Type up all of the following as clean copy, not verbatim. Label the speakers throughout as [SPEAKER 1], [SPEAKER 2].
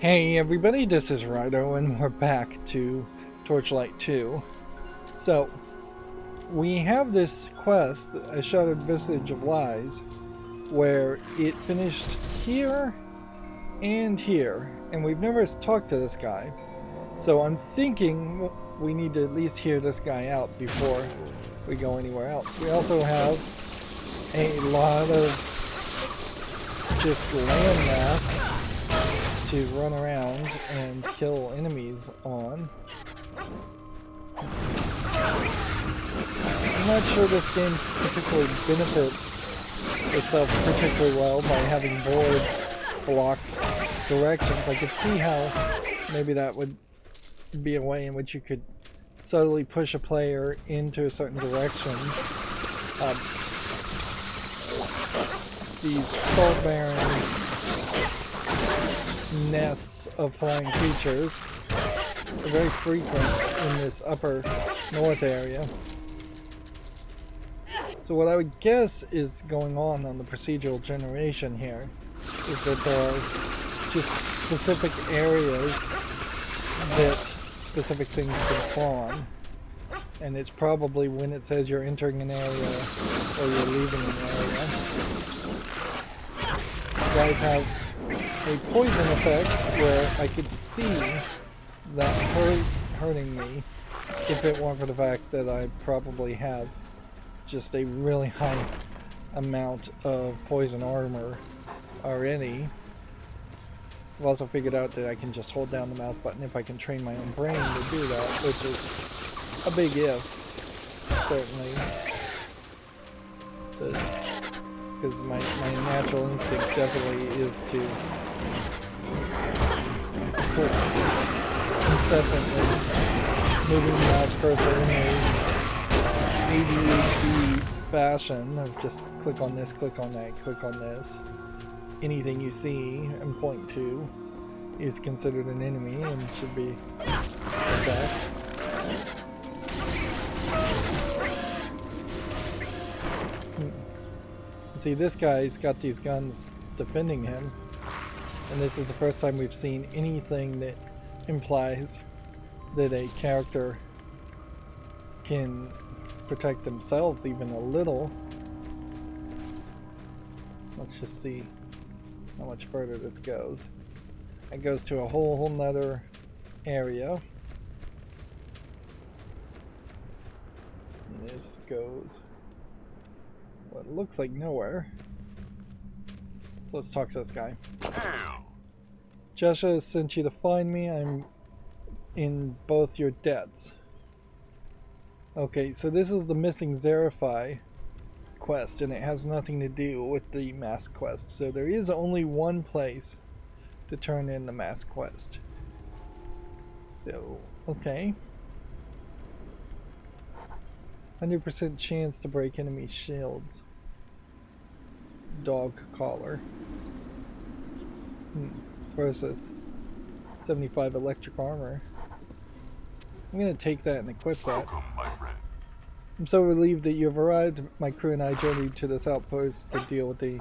[SPEAKER 1] Hey everybody, this is Rydo and we're back to Torchlight 2. So, we have this quest, A Shattered Vestige of Lies, where it finished here and here, and we've never talked to this guy. So I'm thinking we need to at least hear this guy out before we go anywhere else. We also have a lot of just landmass to run around and kill enemies on. I'm not sure this game particularly benefits itself particularly well by having boards block directions. I could see how maybe that would be a way in which you could subtly push a player into a certain direction. These salt barons, nests of flying creatures are very frequent in this upper north area. So what I would guess is going on the procedural generation here is that there are just specific areas that specific things can spawn, and it's probably when it says you're entering an area or you're leaving an area. You guys have a poison effect where I could see that hurting me if it weren't for the fact that I probably have just a really high amount of poison armor already. I've also figured out that I can just hold down the mouse button if I can train my own brain to do that, which is a big if, certainly. Because my natural instinct definitely is to click incessantly, moving the mouse cursor in a ADHD fashion of just click on this, click on that, click on this. Anything you see and point to is considered an enemy and should be attacked. See, this guy's got these guns defending him, and this is the first time we've seen anything that implies that a character can protect themselves even a little. Let's just see how much further this goes. It goes to a whole nother area. And this goes what looks like nowhere. So let's talk to this guy. Jesha sent you to find me. I'm in both your debts. Okay, so this is the missing Zerify quest, and it has nothing to do with the mask quest. So there is only one place to turn in the mask quest. So, okay. 100% chance to break enemy shields. Dog collar. Versus 75 electric armor. I'm going to take that and equip that. I'm so relieved that you've arrived. My crew and I journeyed to this outpost to deal with the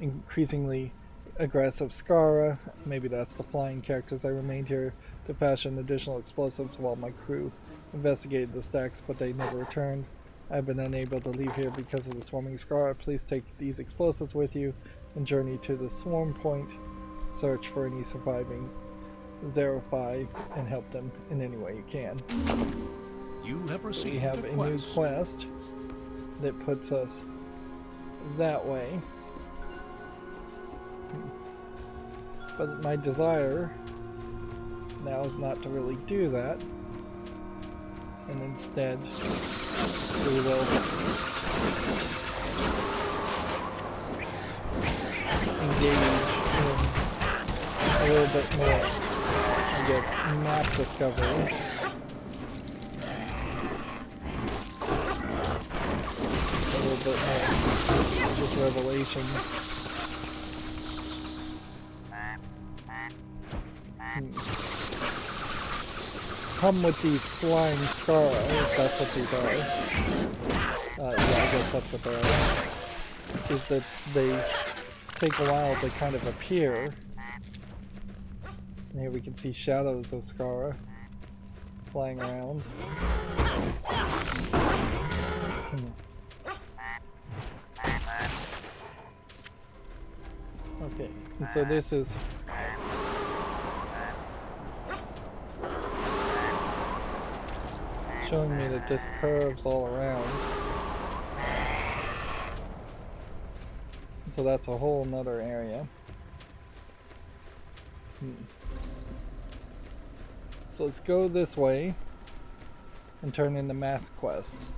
[SPEAKER 1] increasingly aggressive Skara. Maybe that's the flying characters. I remained here to fashion additional explosives while my crew investigated the stacks, but they never returned. I've been unable to leave here because of the swarming Skara. Please take these explosives with you and journey to the swarm point. Search for any surviving Zerify and help them in any way you can.
[SPEAKER 2] You have received
[SPEAKER 1] so we have a new quest that puts us that way. But my desire now is not to really do that, and instead we will engage in a little bit more, I guess, map discovery. A little bit more just revelation. Problem with these flying Skara, if that's what these are, yeah, I guess that's what they are, is that they take a while to kind of appear, And here we can see shadows of Skara flying around. Okay, and so this is showing me that this curves all around. And so that's a whole nother area. So let's go this way and turn in the mask quests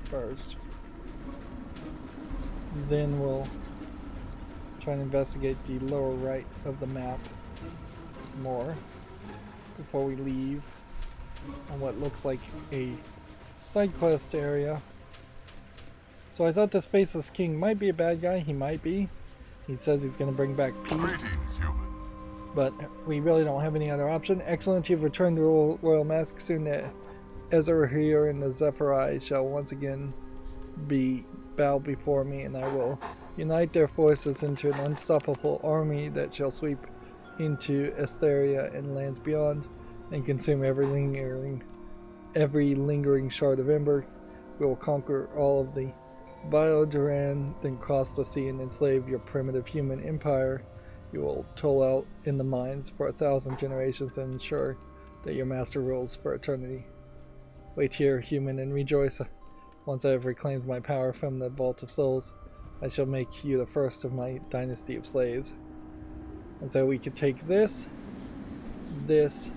[SPEAKER 1] first. Then we'll try and investigate the lower right of the map some more before we leave on what looks like a side quest area. So I thought the Spaceless King might be a bad guy. He might be. He says he's going to bring back peace. But we really don't have any other option. Excellent, you've returned to Royal Mask. Soon the Ezra and the Zephyri shall once again bow before me, and I will unite their forces into an unstoppable army that shall sweep into Asteria and lands beyond and consume every lingering shard of ember. We will conquer all of the Bio-Duran, then cross the sea and enslave your primitive human empire. You will toll out in the mines for 1,000 generations and ensure that your master rules for eternity. Wait here, human, and rejoice. Once I have reclaimed my power from the Vault of Souls, I shall make you the first of my dynasty of slaves. And so we could take this, this,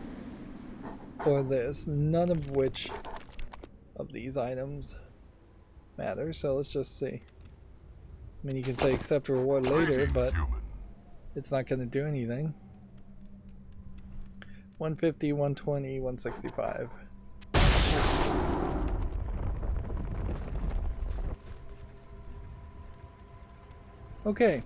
[SPEAKER 1] or this, none of which of these items matter, so let's just see. I mean, you can say accept reward later, but it's not going to do anything. 150, 120, 165. Okay.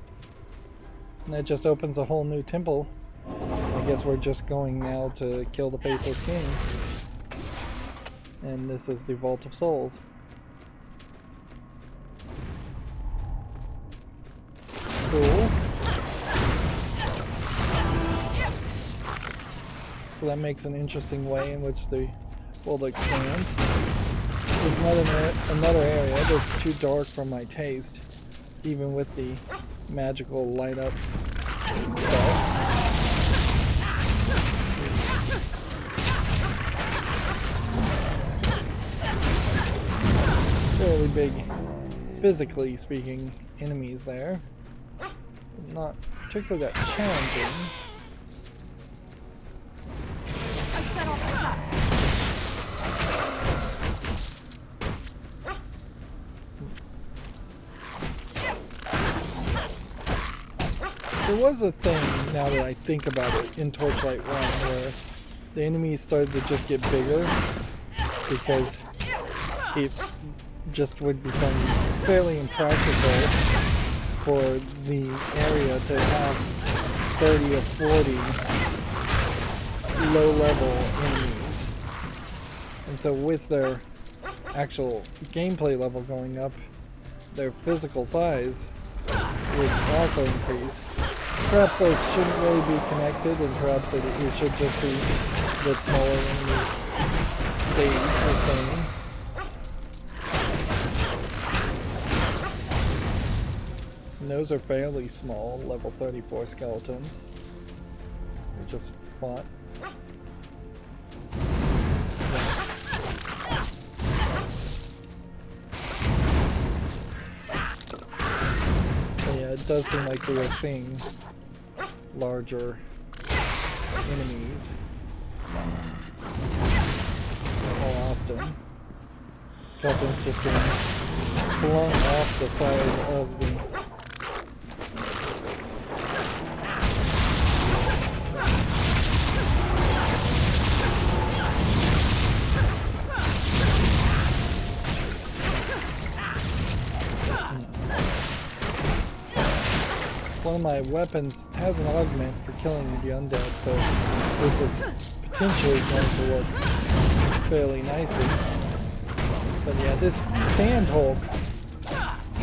[SPEAKER 1] And that just opens a whole new temple. I guess we're just going now to kill the Faceless King. And this is the Vault of Souls. Cool. So that makes an interesting way in which the world expands. This is another area that's too dark for my taste, even with the magical light up stuff. Fairly big, physically speaking, enemies there. Not particularly that challenging. There was a thing, now that I think about it, in Torchlight 1 where the enemies started to just get bigger because it just would become fairly impractical for the area to have 30 or 40 low-level enemies. And so with their actual gameplay level going up, their physical size would also increase. Perhaps those shouldn't really be connected, and perhaps it should just be that smaller enemies stay the same. And those are fairly small, level 34 skeletons. We just fought. Yeah, it does seem like we are seeing larger enemies more often. Skeletons just getting flung off the side of the one of my weapons has an augment for killing the undead, so this is potentially going to work fairly nicely. But yeah, this Sand Hulk,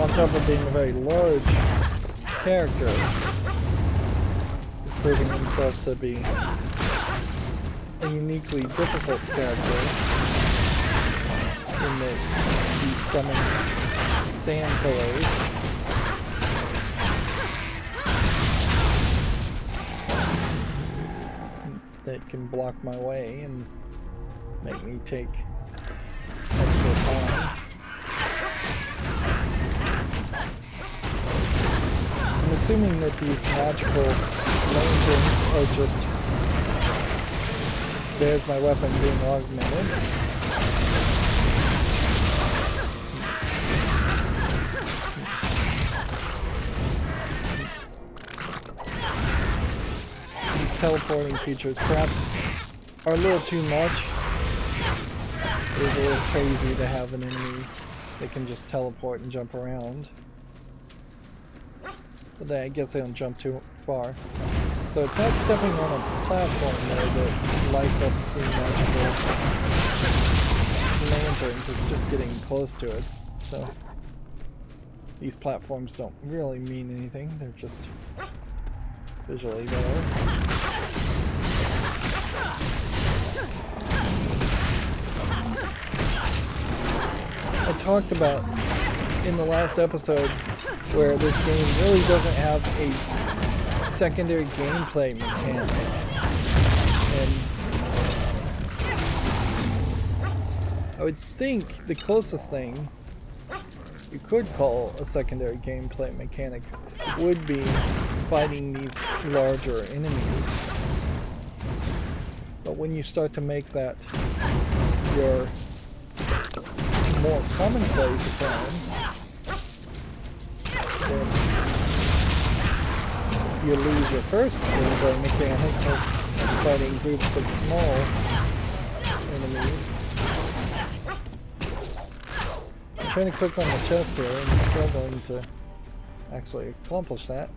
[SPEAKER 1] on top of being a very large character, proving himself to be a uniquely difficult character in that he summons sand pillars that can block my way and make me take extra time. I'm assuming that these magical lanterns are just... There's my weapon being augmented. These teleporting features perhaps are a little too much. It's a little crazy to have an enemy that can just teleport and jump around. But I guess they don't jump too far. So it's not stepping on a platform there that lights up the magical lanterns, it's just getting close to it. So these platforms don't really mean anything, they're just visually there. I talked about in the last episode where this game really doesn't have a secondary gameplay mechanic, and I would think the closest thing you could call a secondary gameplay mechanic would be fighting these larger enemies. But when you start to make that your more commonplace occurrence, then you lose your first gameplay mechanic of fighting groups of small enemies. I'm trying to click on the chest here and struggling to actually accomplish that.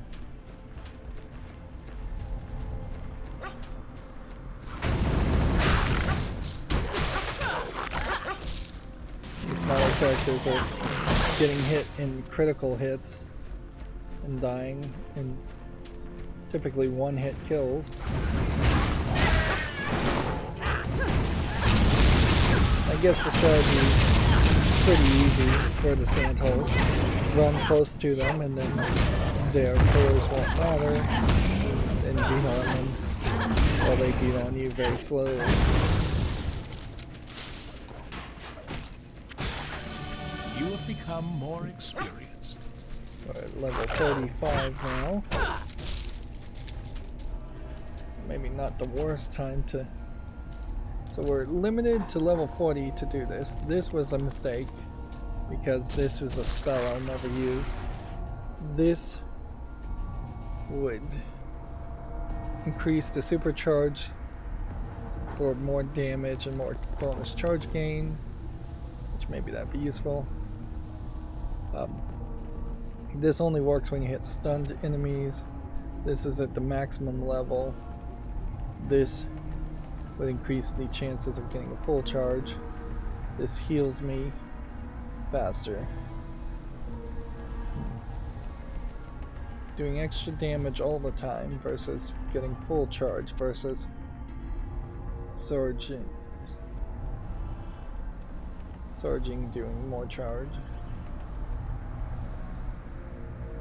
[SPEAKER 1] The smaller characters are getting hit in critical hits and dying, and typically one hit kills. I guess the strategy is pretty easy for the sandholes. Run close to them and then their pillars won't matter, then beat on them while they beat on you very slowly.
[SPEAKER 2] You have become more experienced.
[SPEAKER 1] We're at level 35 now. Maybe not the worst time to... So we're limited to level 40 to do this. This was a mistake because this is a spell I'll never use. This would increase the supercharge for more damage and more bonus charge gain, which maybe that'd be useful. This only works when you hit stunned enemies. This is at the maximum level. This would increase the chances of getting a full charge. This heals me faster. Doing extra damage all the time versus getting full charge versus surging doing more charge.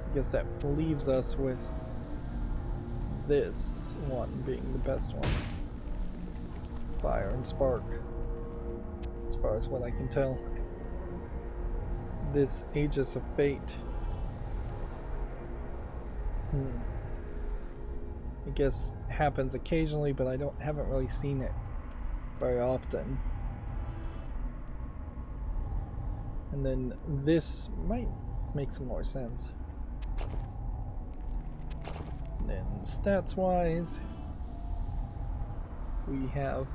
[SPEAKER 1] I guess that leaves us with this one being the best one. Fire and spark, as far as what I can tell. This Aegis of Fate, I guess happens occasionally, but I haven't really seen it very often. And then this might make some more sense. And then stats wise, we have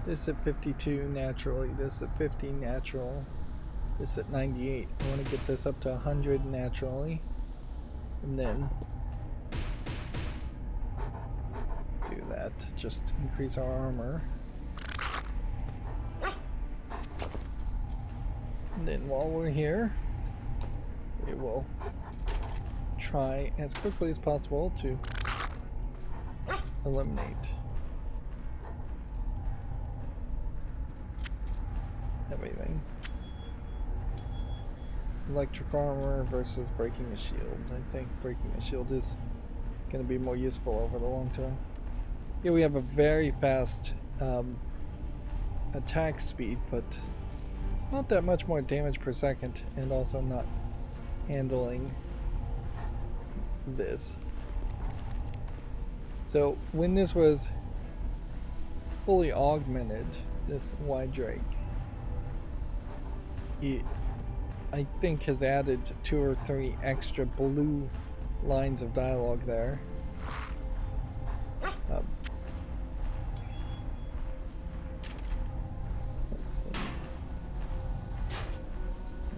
[SPEAKER 1] this at 52 naturally, this at 50 natural, this at 98. I want to get this up to 100 naturally, and then do that, just increase our armor. And then while we're here, we will try as quickly as possible to eliminate everything. Electric armor versus breaking a shield. I think breaking a shield is going to be more useful over the long term. Here we have a very fast attack speed, but not that much more damage per second, and also not handling this. So when this was fully augmented, this wide drake, it, I think, has added 2 or 3 extra blue lines of dialogue there. Let's see.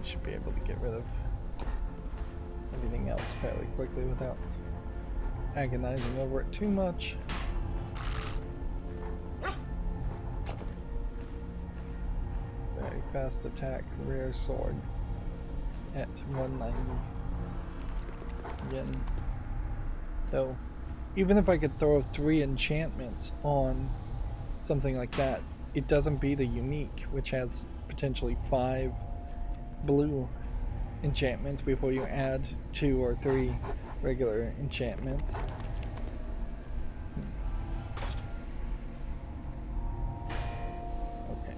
[SPEAKER 1] We should be able to get rid of everything else fairly quickly without agonizing over it too much. Very fast attack, rare sword at 190. Again, though, even if I could throw 3 enchantments on something like that, it doesn't beat a unique, which has potentially 5 blue enchantments before you add 2 or 3 regular enchantments. Okay.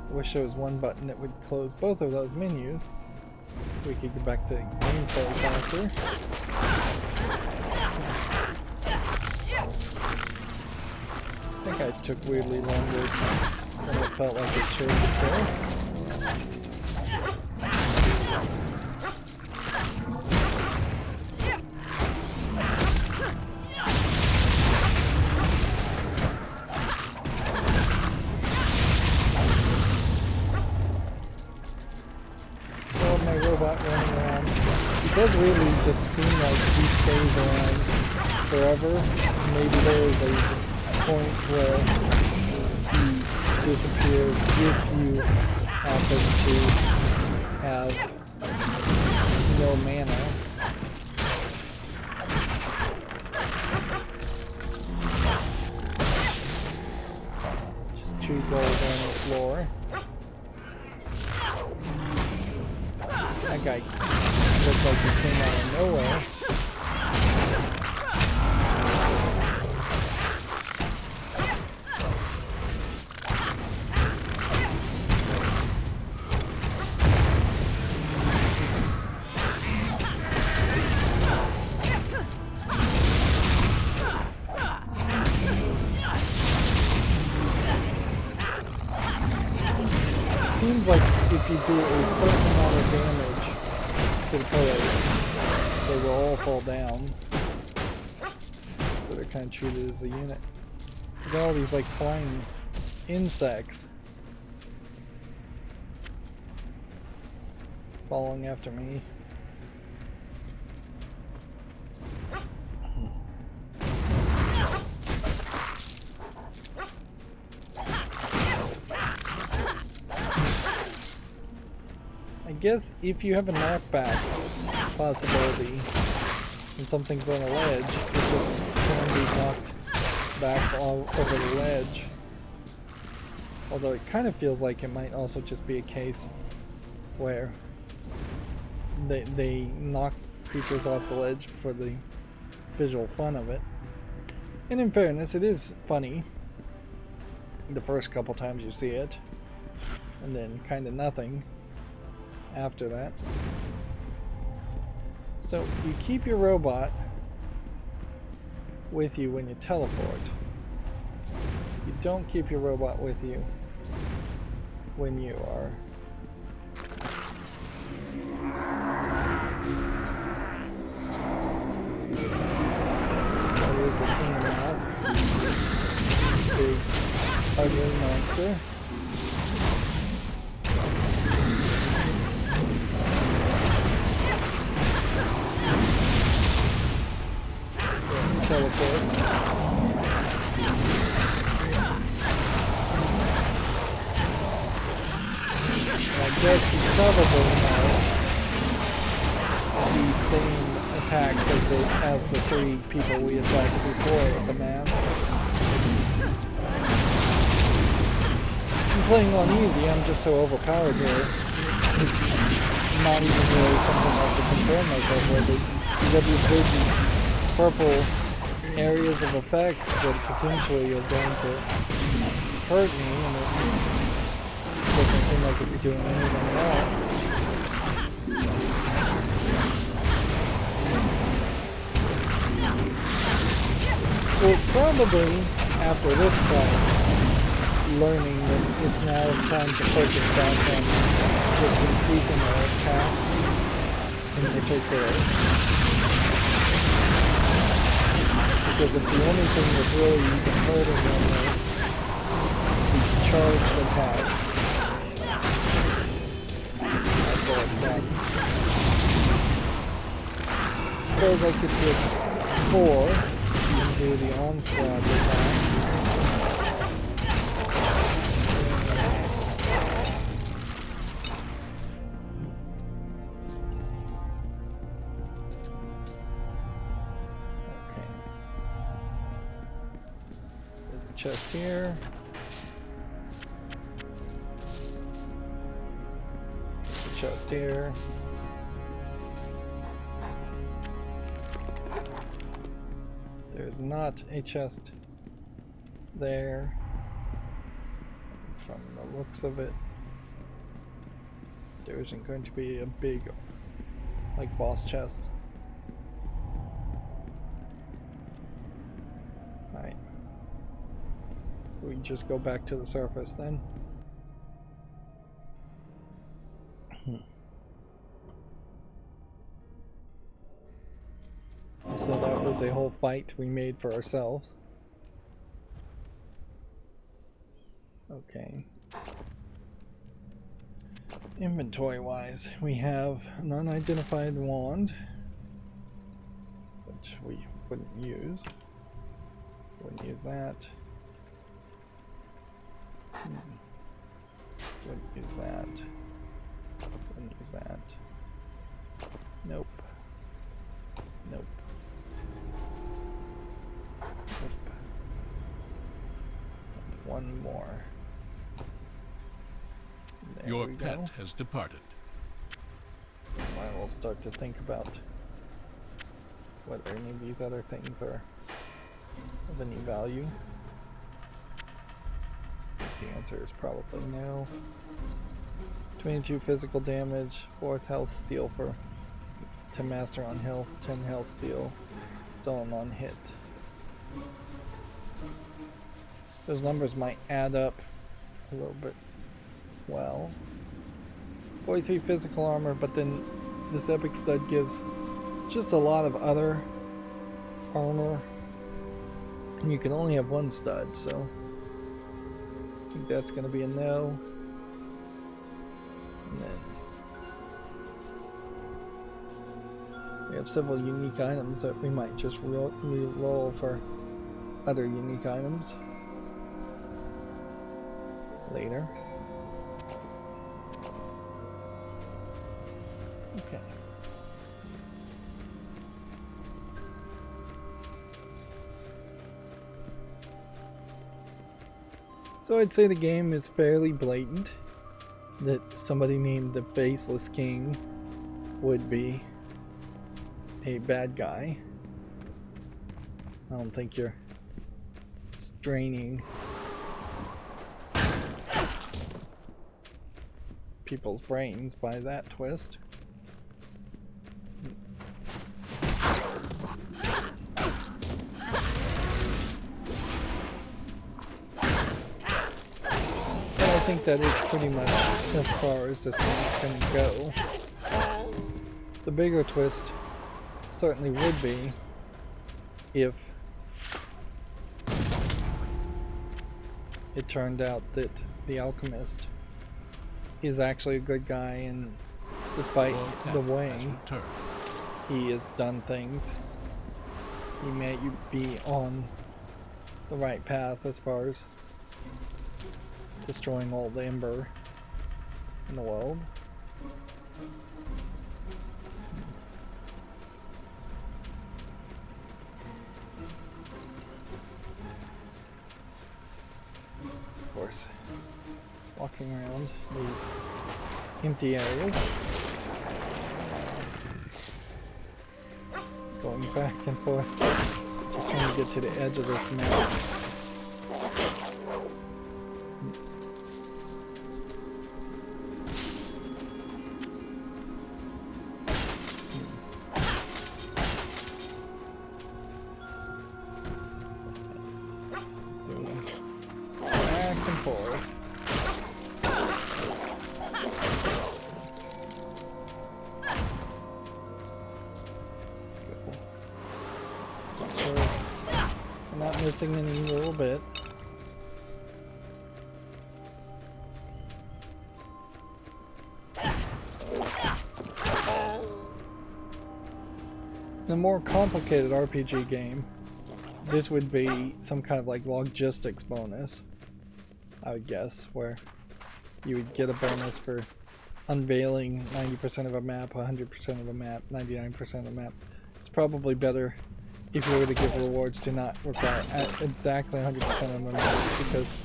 [SPEAKER 1] I wish there was one button that would close both of those menus so we could get back to gameplay faster. I think I took weirdly longer than it felt like it should before. Still have my robot running around. It does really just seem like he stays around forever. Maybe there is a point where he disappears if you happen to have no mana. Just 2 gold on the floor. That guy looks like he came out of nowhere. Seems like if you do a certain amount of damage to the pillars, they will all fall down. So they're kind of treated as a unit. Look at all these like flying insects following after me. I guess if you have a knockback possibility and something's on a ledge, it just can be knocked back all over the ledge. Although it kind of feels like it might also just be a case where they knock creatures off the ledge for the visual fun of it. And in fairness, it is funny the first couple times you see it, and then kind of nothing after that. So you keep your robot with you when you teleport. You don't keep your robot with you when you are so here's the King of Masks. Big ugly monster. Teleports. I guess he probably has the same attacks as the 3 people we attacked before with the mask. I'm playing on easy, I'm just so overpowered here. It's not even really something I have to concern myself with. You got these big purple areas of effects that potentially are going to hurt me, and it doesn't seem like it's doing anything at all. So probably after this fight, learning that it's now time to focus back on just increasing our attack in particular. Because if the only thing that's really even hurting them are the charged attacks, that's all I've got. Suppose I could get 4 and do the onslaught attack. Chest here. There's a chest here. There's not a chest there. From the looks of it, there isn't going to be a big, like, boss chest. Alright. So we just go back to the surface then. So that was a whole fight we made for ourselves. Okay. Inventory wise, we have an unidentified wand, which we wouldn't use. Wouldn't use that. Wouldn't use that. Wouldn't use that. Nope. Nope. Nope. And one more. There
[SPEAKER 2] Your
[SPEAKER 1] we
[SPEAKER 2] pet
[SPEAKER 1] go.
[SPEAKER 2] has departed.
[SPEAKER 1] I will start to think about whether any of these other things are of any value. The answer is probably no. 22 physical damage, 4th health steal to master on health, 10 health steal, stolen on hit. Those numbers might add up a little bit well. 43 physical armor, but then this epic stud gives just a lot of other armor. And you can only have 1 stud, so I think that's going to be a no. And then we have several unique items that we might just re-roll for other unique items later. Okay. So I'd say the game is fairly blatant that somebody named the Faceless King would be a bad guy. I don't think you're straining people's brains by that twist. I think that is pretty much as far as this game's going to go. The bigger twist certainly would be if it turned out that the alchemist is actually a good guy, and despite the way he has done things, he may be on the right path as far as destroying all the ember in the world. walking around these empty areas. Going back and forth, just trying to get to the edge of this map. Missing any little bit. The more complicated RPG game, this would be some kind of like logistics bonus, I would guess, where you would get a bonus for unveiling 90% of a map, 100% of a map, 99% of the map. It's probably better if you were to give rewards to not require exactly 100% of them, because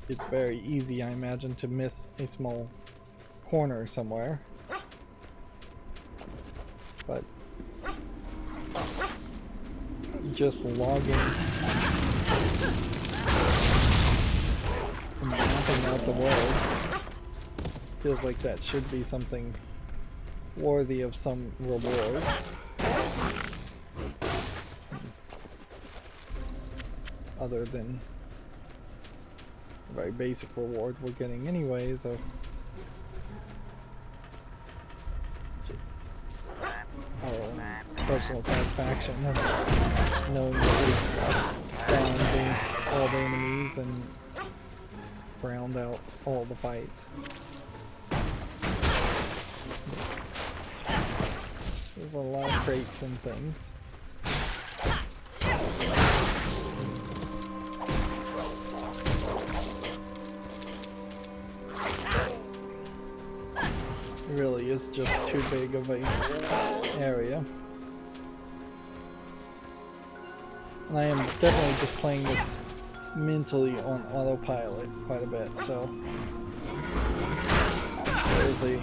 [SPEAKER 1] it's very easy, I imagine, to miss a small corner somewhere. But just logging and mapping out the world feels like that should be something worthy of some reward. Other than the very basic reward we're getting anyways of just our own personal satisfaction of knowing that we've found all the enemies and ground out all the fights. There's a lot of crates and things. Really is just too big of a area. And I am definitely just playing this mentally on autopilot quite a bit, so there is a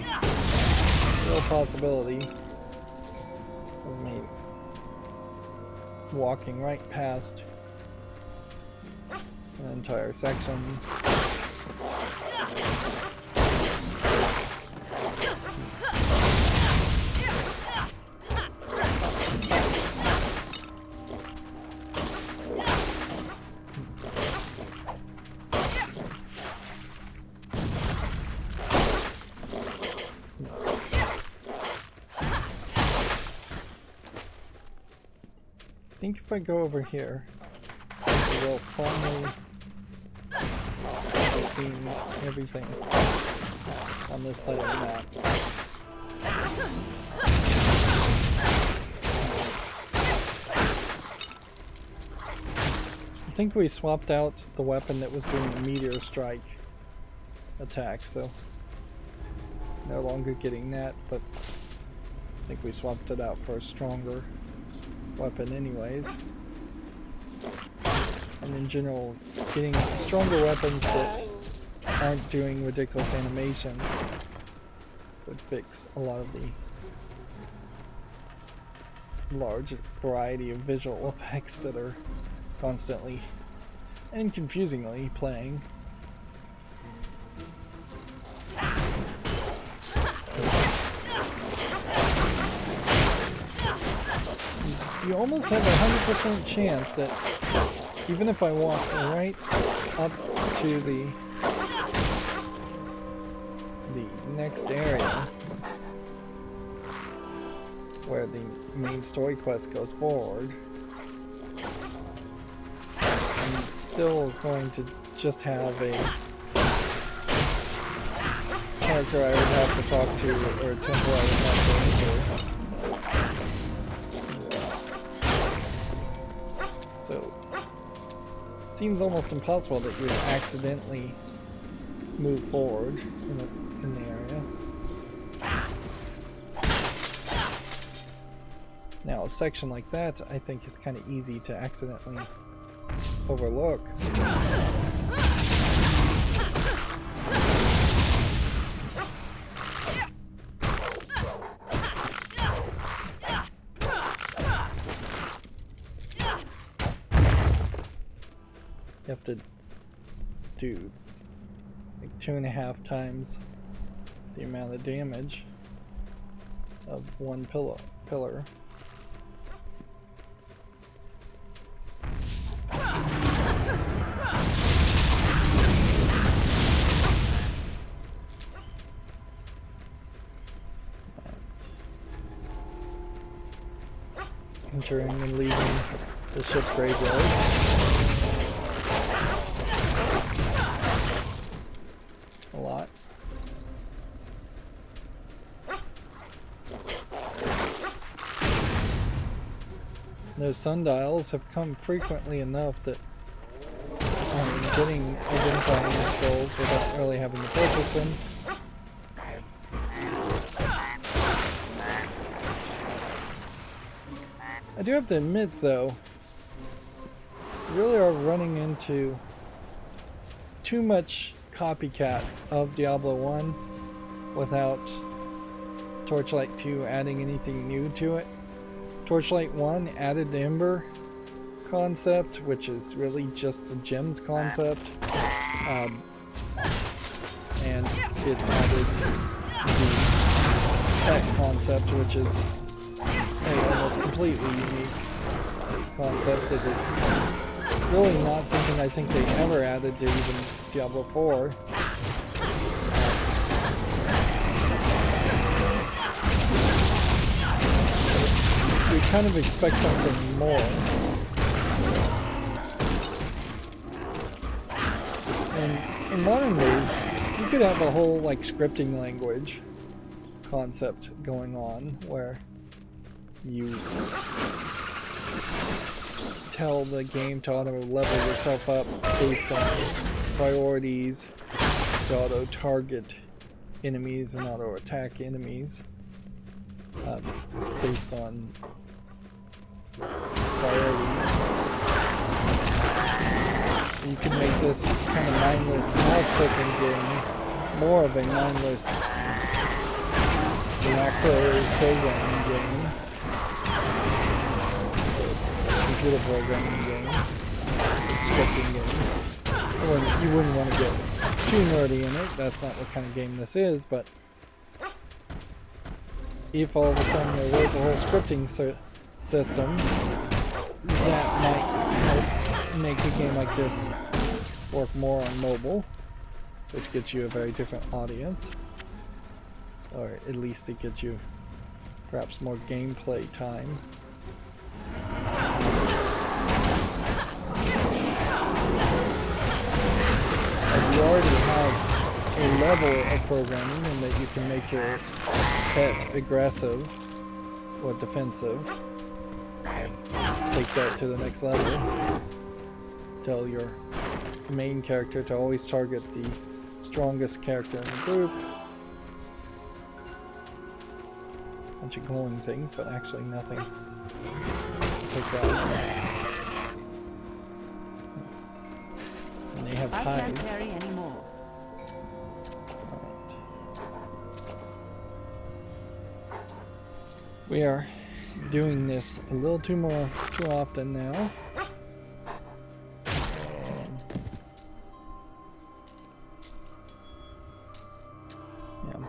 [SPEAKER 1] real possibility of me walking right past an entire section. I think if I go over here, I will finally see everything on this side of the map. I think we swapped out the weapon that was doing the meteor strike attack, so no longer getting that, but I think we swapped it out for a stronger weapon anyways. And in general, getting stronger weapons that aren't doing ridiculous animations would fix a lot of the large variety of visual effects that are constantly and confusingly playing. You almost have a 100% chance that even if I walk right up to the next area where the main story quest goes forward, I'm still going to just have a character I would have to talk to, or a temple I would have to enter. So, seems almost impossible that you would accidentally move forward in the area. Now, a section like that, I think, is kind of easy to accidentally overlook. You have to do like 2.5 times the amount of damage of one pillar. Entering and leaving the ship graveyard. A lot. Those sundials have come frequently enough that I'm getting identifying skulls without really having to purchase them. I do have to admit, though, you really are running into too much copycat of Diablo 1 without Torchlight II adding anything new to it. Torchlight 1 added the Ember concept, which is really just the gems concept, and it added the pet concept, which is a almost completely unique concept. It is really not something I think they ever added to even Diablo 4. We kind of expect something more. And in modern days, you could have a whole like scripting language concept going on where you tell the game to auto level yourself up based on priorities, to auto target enemies and auto attack enemies based on priorities. You can make this kind of mindless mouse clicking game more of a mindless macro programming game. Computer programming game, scripting game. You wouldn't want to get too nerdy in it. That's not what kind of game this is, but if all of a sudden there was a whole scripting system, that might help make a game like this work more on mobile, which gets you a very different audience, or at least it gets you perhaps more gameplay time. You already have a level of programming in that you can make your pet aggressive or defensive. Take that to the next level. Tell your main character to always target the strongest character in the group. Bunch of glowing things, but actually nothing. Take that. And they have hides.
[SPEAKER 3] I can't carry anymore.
[SPEAKER 1] Alright. We are doing this a little too often now. Yeah.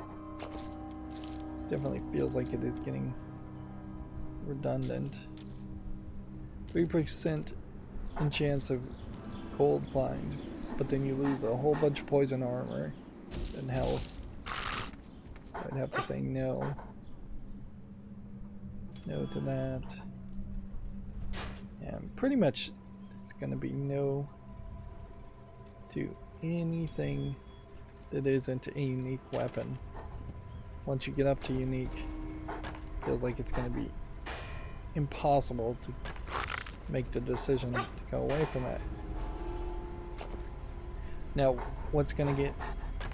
[SPEAKER 1] This definitely feels like it is getting redundant. 3% in chance of cold bind, but then you lose a whole bunch of poison armor and health. So I'd have to say no. No to that. And pretty much it's gonna be no to anything that isn't a unique weapon. Once you get up to unique, it feels like it's gonna be impossible to make the decision to go away from it. Now, what's going to get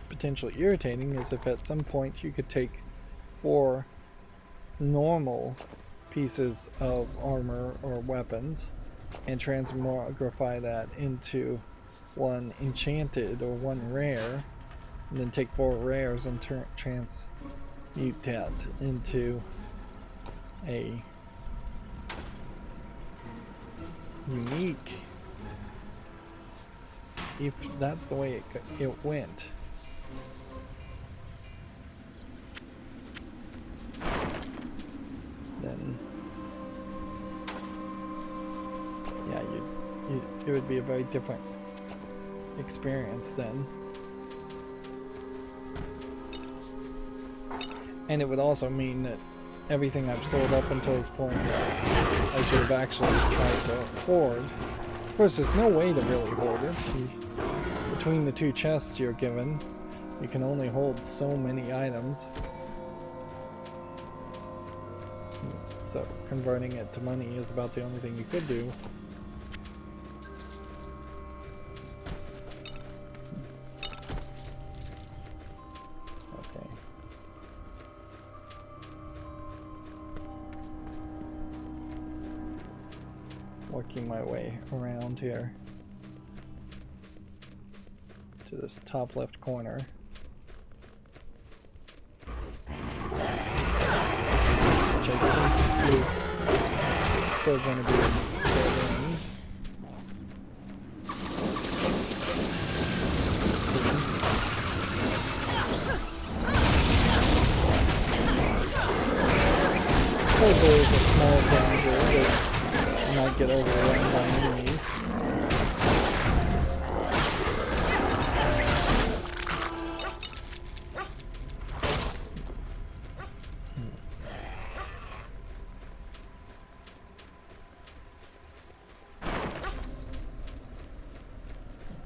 [SPEAKER 1] potentially irritating is if at some point you could take 4 normal pieces of armor or weapons and transmogrify that into 1 enchanted or 1 rare, and then take 4 rares and transmute that into a unique. if that's the way it went. Then yeah, it would be a very different experience then. And it would also mean that everything I've sold up until this point, I should have actually tried to hoard. Of course, there's no way to really hoard it. Between the two chests you're given, you can only hold so many items. So converting it to money is about the only thing you could do. Working my way around here to this top left corner. Which I think is still going to be in the range. There is a small danger that might get overrun by enemies.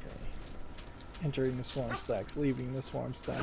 [SPEAKER 1] Okay. Entering the swarm stacks, leaving the swarm stacks.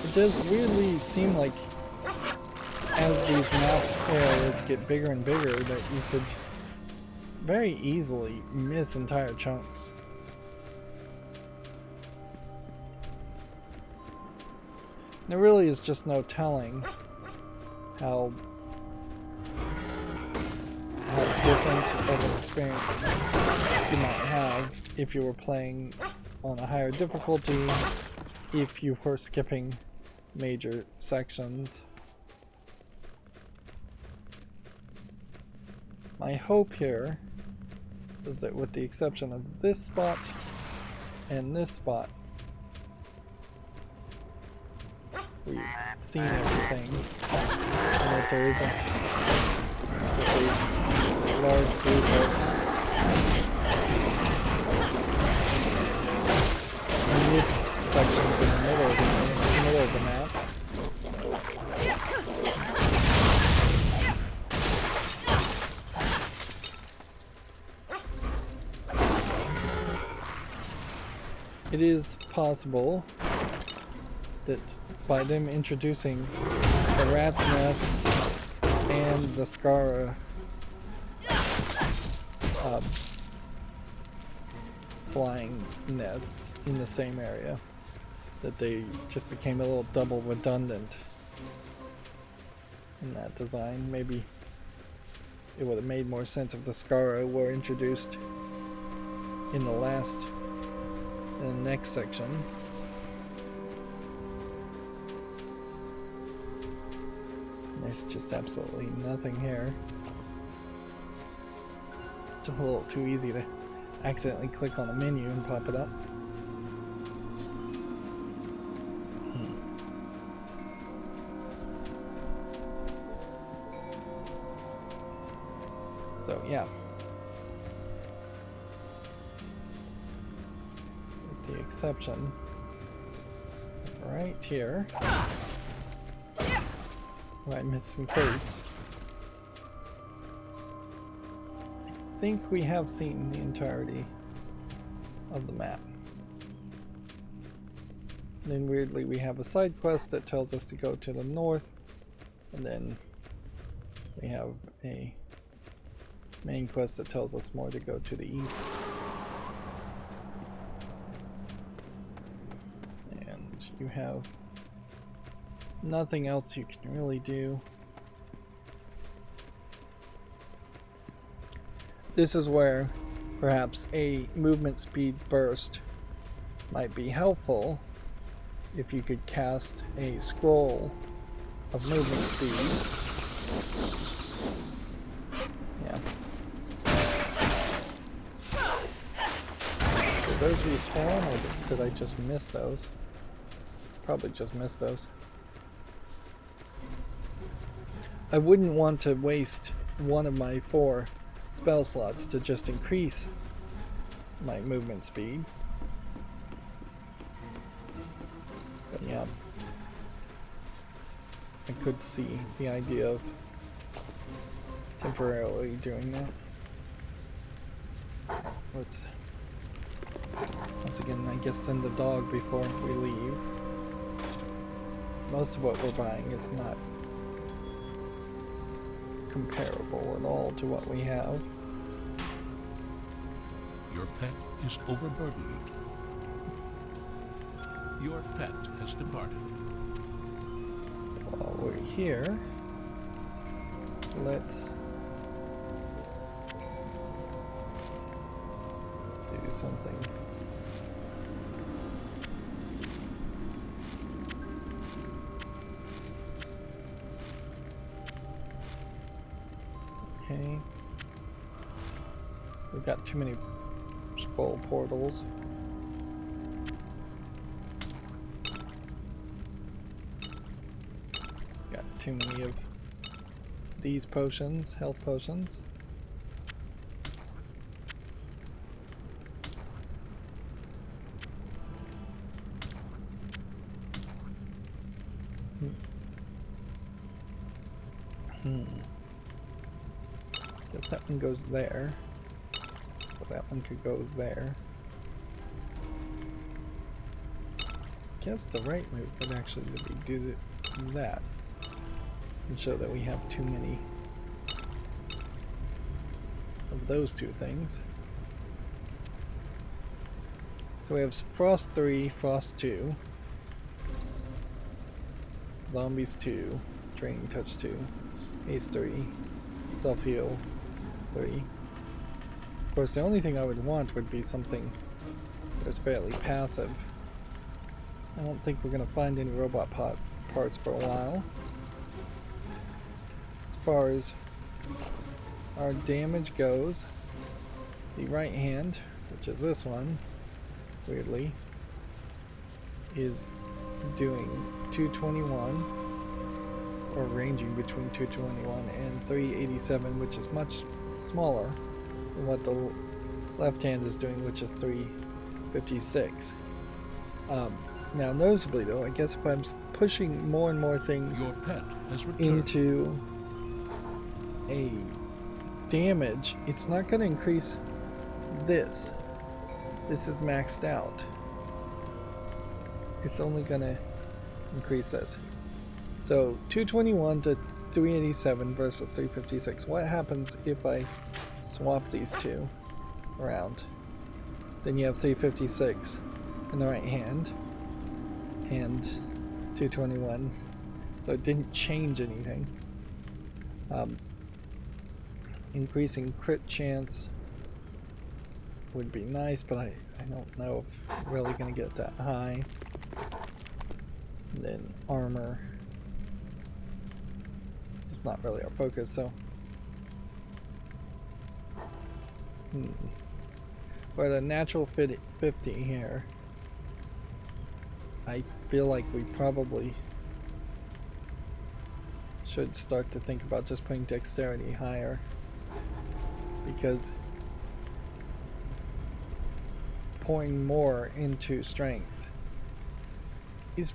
[SPEAKER 1] It does weirdly seem like as these map areas get bigger and bigger that you could very easily miss entire chunks. There really is just no telling how different of an experience you might have if you were playing on a higher difficulty, if you were skipping major sections. My hope here is that with the exception of this spot and this spot, we've seen everything and that there isn't just a large group of missed sections in the middle of the map. It is possible that by them introducing the rat's nests and the Skara flying nests in the same area, that they just became a little double redundant in that design. Maybe it would have made more sense if the Skara were introduced in the next section. There's just absolutely nothing here. It's still a little too easy to accidentally click on a menu and pop it up. So yeah, with the exception right here where I missed some crates. I think we have seen the entirety of the map. And then weirdly we have a side quest that tells us to go to the north, and then we have a main quest that tells us more to go to the east. And you have nothing else you can really do. This is where perhaps a movement speed burst might be helpful if you could cast a scroll of movement speed. Yeah. Did those respawn or did I just miss those? Probably just missed those. I wouldn't want to waste one of my 4 spell slots to just increase my movement speed. But yeah, I could see the idea of temporarily doing that. Let's once again, I guess, send the dog before we leave. Most of what we're buying is not comparable at all to what we have.
[SPEAKER 2] Your pet is overburdened. Your pet has departed.
[SPEAKER 1] So while we're here, let's do something. Okay. We've got too many scroll portals. Got too many of these potions, health potions. Guess that one goes there. So that one could go there. Guess the right move would actually be do that. And show that we have too many of those two things. So we have Frost 3, Frost 2, Zombies 2, Training Touch 2, Haste 3, Self-Heal 3. Of course, the only thing I would want would be something that's fairly passive. I don't think we're going to find any robot parts for a while. As far as our damage goes, the right hand, which is this one, weirdly, is doing 221, or ranging between 221 and 387, which is much smaller than what the left hand is doing, which is 356. Now noticeably though, I guess if I'm pushing more and more things
[SPEAKER 2] Your pet has returned.
[SPEAKER 1] into a damage, it's not going to increase this. This is maxed out. It's only going to increase this. So 221 to 387 versus 356. What happens if I swap these two around? Then you have 356 in the right hand and 221. So it didn't change anything. Increasing crit chance would be nice, but I don't know if I'm really going to get that high. And then armor is not really our focus, so we're at a natural 50 here. I feel like we probably should start to think about just putting dexterity higher, because pouring more into strength is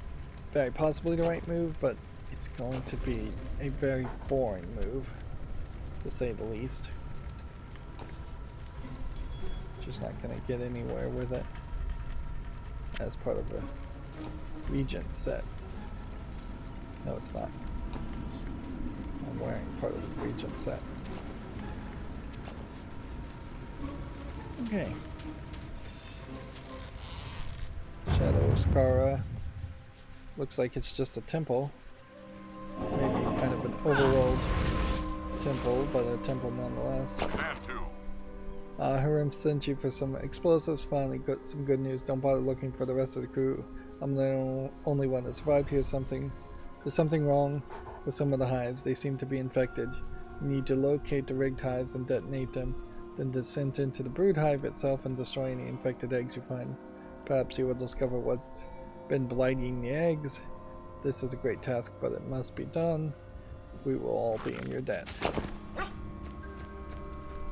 [SPEAKER 1] very possibly the right move, but it's going to be a very boring move, to say the least. Just not gonna get anywhere with it as part of a Regent set. No, it's not. I'm wearing part of the Regent set. Okay. Shadow Skara. Looks like it's just a temple. Maybe kind of an overworld temple, but a temple nonetheless. Harim sent you for some explosives. Finally got some good news. Don't bother looking for the rest of the crew. I'm the only one that survived here. There's something wrong with some of the hives. They seem to be infected. You need to locate the rigged hives and detonate them. Then descend into the brood hive itself and destroy any infected eggs you find. Perhaps you will discover what's been blighting the eggs. This is a great task, but it must be done. We will all be in your debt.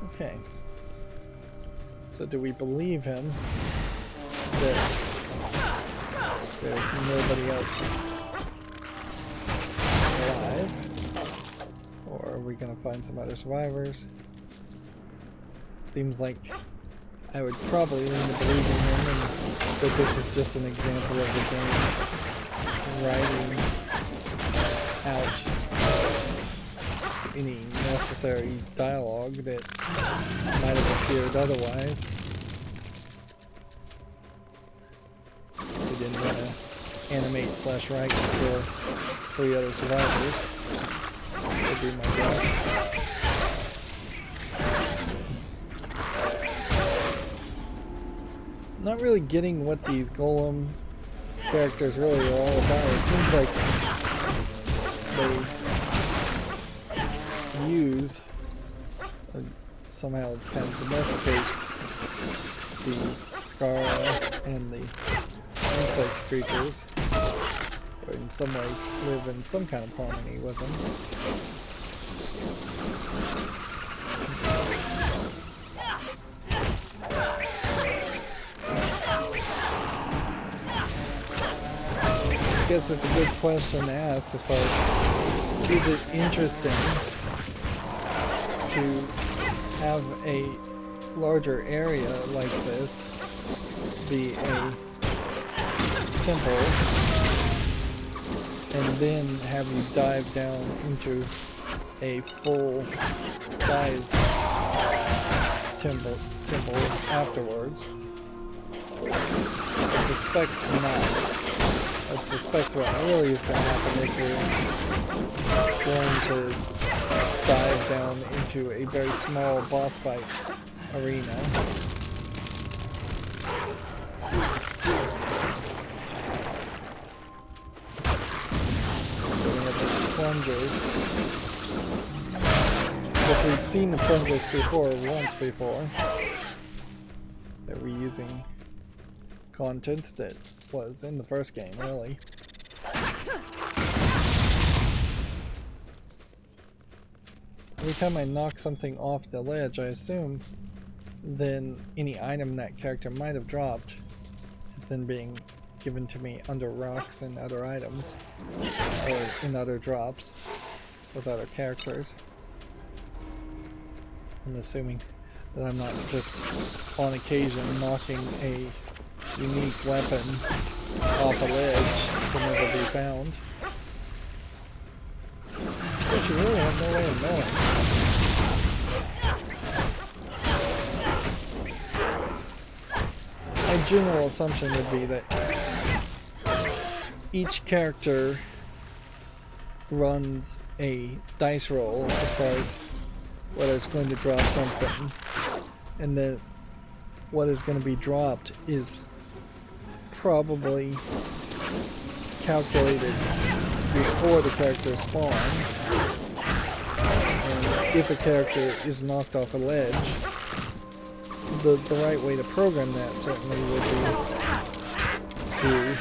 [SPEAKER 1] Okay. So do we believe him that there's nobody else alive? Or are we going to find some other survivors? Seems like I would probably lean to believing him, and that this is just an example of the game writing out any necessary dialogue that might have appeared otherwise. We didn't want to animate / write for 3 other survivors. That would be my guess. Not really getting what these golem characters really are all about. It seems like they use somehow kind of domesticate the Skara and the insect creatures, or in some way live in some kind of harmony with them. I guess it's a good question to ask as far as, is it interesting to have a larger area like this be a temple and then have you dive down into a full size temple afterwards? I suspect not. I suspect what really is going to happen is we're going to dive down into a very small boss fight arena. So we have the plungers. If we'd seen the plungers once before, they're reusing content that was in the first game, really. Every time I knock something off the ledge, I assume then any item that character might have dropped is then being given to me under rocks and other items, or in other drops with other characters. I'm assuming that I'm not just on occasion knocking a unique weapon off a ledge to never be found. But you really have no way of knowing. My general assumption would be that each character runs a dice roll as far as whether it's going to drop something, and that what is going to be dropped is probably calculated before the character spawns. And if a character is knocked off a ledge, the right way to program that certainly would be to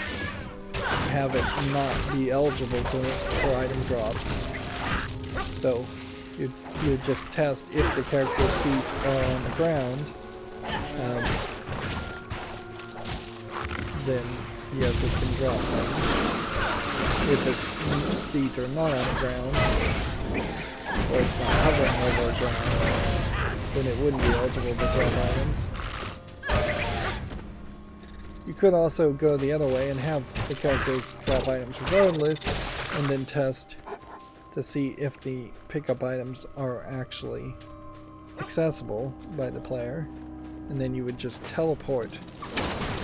[SPEAKER 1] have it not be eligible for item drops. So you'd just test if the character's feet are on the ground. Then yes, it can drop things. If its feet are not on the ground, or it's not hovering over the ground, then it wouldn't be eligible to drop items. You could also go the other way and have the characters drop items regardless, and then test to see if the pickup items are actually accessible by the player. And then you would just teleport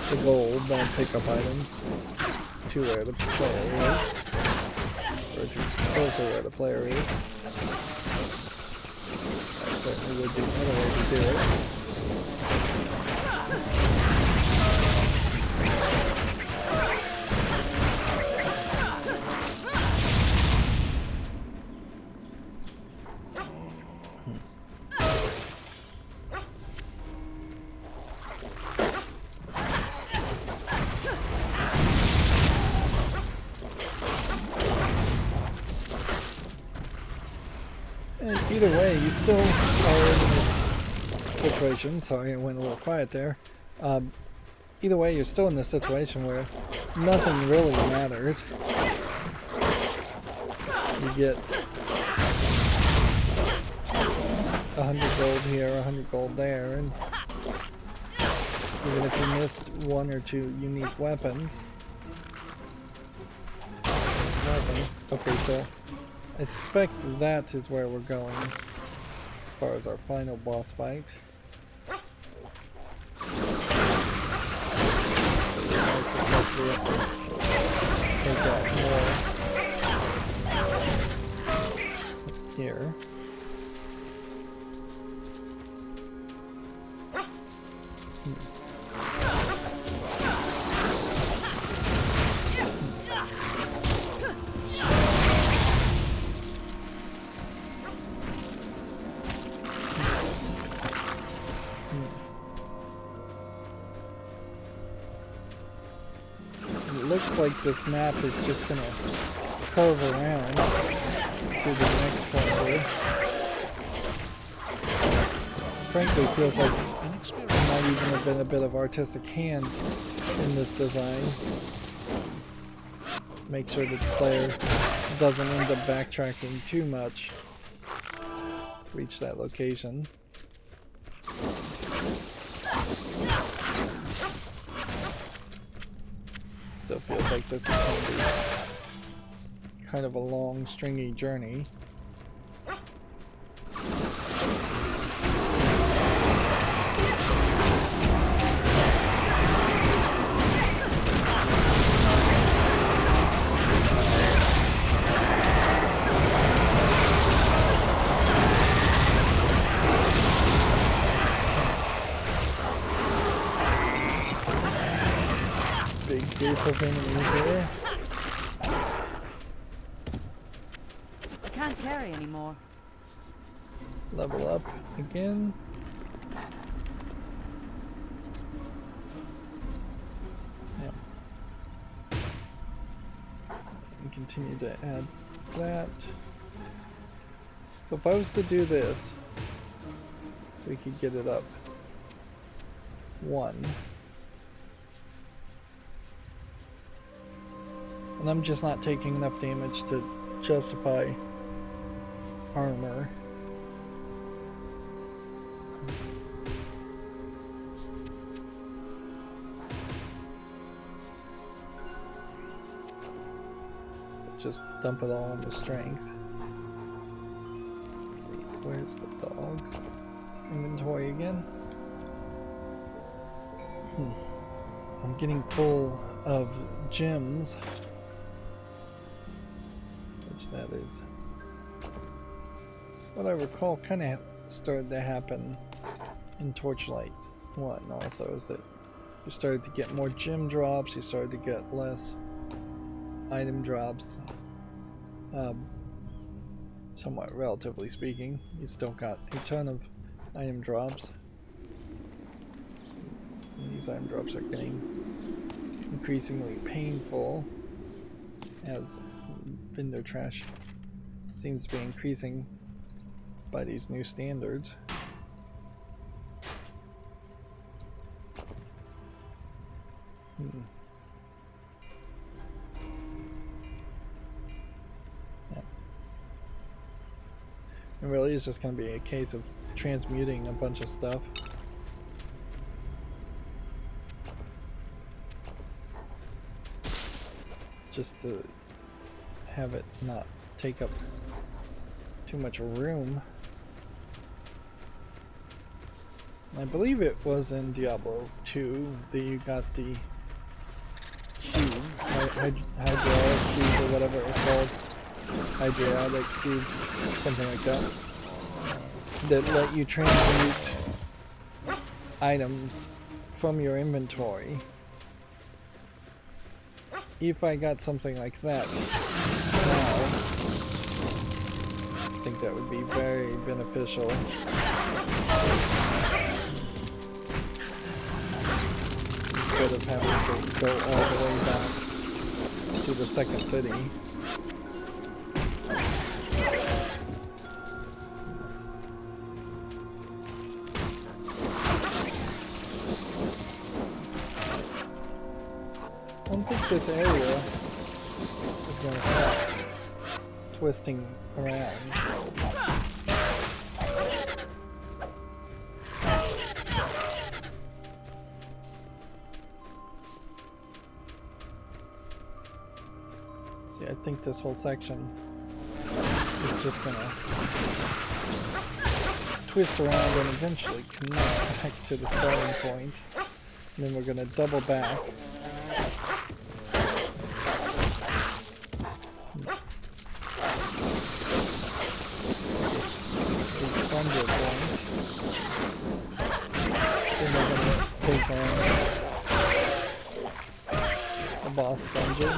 [SPEAKER 1] the gold and pickup items to where the player is, or to closer where the player is. That certainly would be another way to do it. And either way, you still are in this situation. Sorry, I went a little quiet there. Either way, you're still in this situation where nothing really matters. You get 100 gold here, 100 gold there, and even if you missed one or two unique weapons, it's nothing. Okay, so I suspect that is where we're going as far as our final boss fight. I suspect we have to take out more here. Looks like this map is just gonna curve around to the next point here. Frankly, feels like there might even have been a bit of artistic hand in this design. Make sure that the player doesn't end up backtracking too much to reach that location. Still feels like this is going to be kind of a long, stringy journey. Group of enemies here.
[SPEAKER 3] I can't carry anymore.
[SPEAKER 1] Level up again. Yeah. And continue to add that. So if I was to do this, we could get it up 1. And I'm just not taking enough damage to justify armor. So just dump it all into strength. Let's see, where's the dogs? Inventory again. I'm getting full of gems. That is what I recall kind of started to happen in Torchlight 1 also, is that you started to get more gem drops, you started to get less item drops, somewhat relatively speaking. You still got a ton of item drops. And these item drops are getting increasingly painful as vendor trash seems to be increasing by these new standards. Yeah. It really is just going to be a case of transmuting a bunch of stuff. just to have it not take up too much room. I believe it was in Diablo 2 that you got the cube, hydraulic cube or whatever it was called, hydraulic cube, something like that, that let you transmute items from your inventory. If I got something like that now, I think that would be very beneficial. Instead of having to go all the way back to the second city. I don't think this area is going to stop twisting around. See, I think this whole section is just going to twist around and eventually connect back to the starting point. And then we're going to double back. Plunger point. Then we're going to take on the boss dungeon.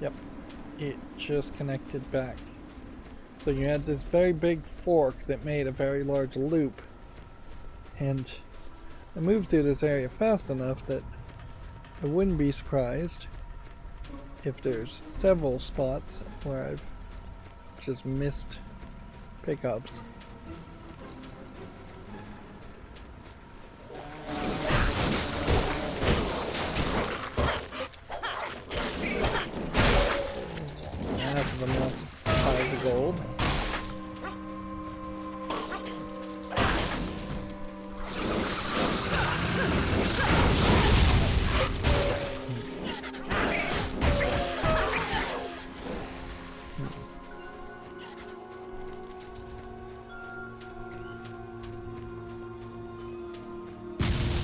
[SPEAKER 1] Yep, it just connected back. So you had this very big fork that made a very large loop, and I moved through this area fast enough that I wouldn't be surprised if there's several spots where I've just missed pickups. Massive amounts of piles of gold.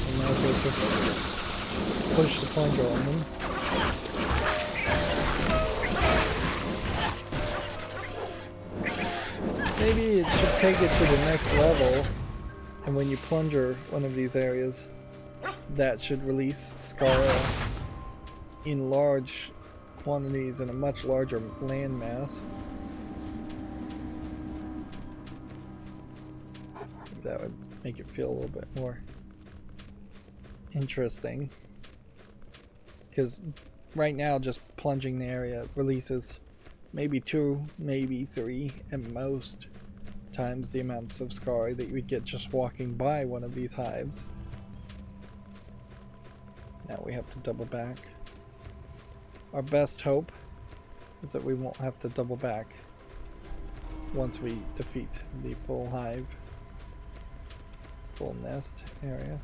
[SPEAKER 1] And now just push the plunger on them. Maybe it should take it to the next level, and when you plunger one of these areas, that should release Scara in large quantities in a much larger landmass. That would make it feel a little bit more interesting. Because right now just plunging the area releases maybe 2, maybe 3 at most times the amounts of Scar that you would get just walking by one of these hives. Now we have to double back. Our best hope is that we won't have to double back once we defeat the full hive, full nest area.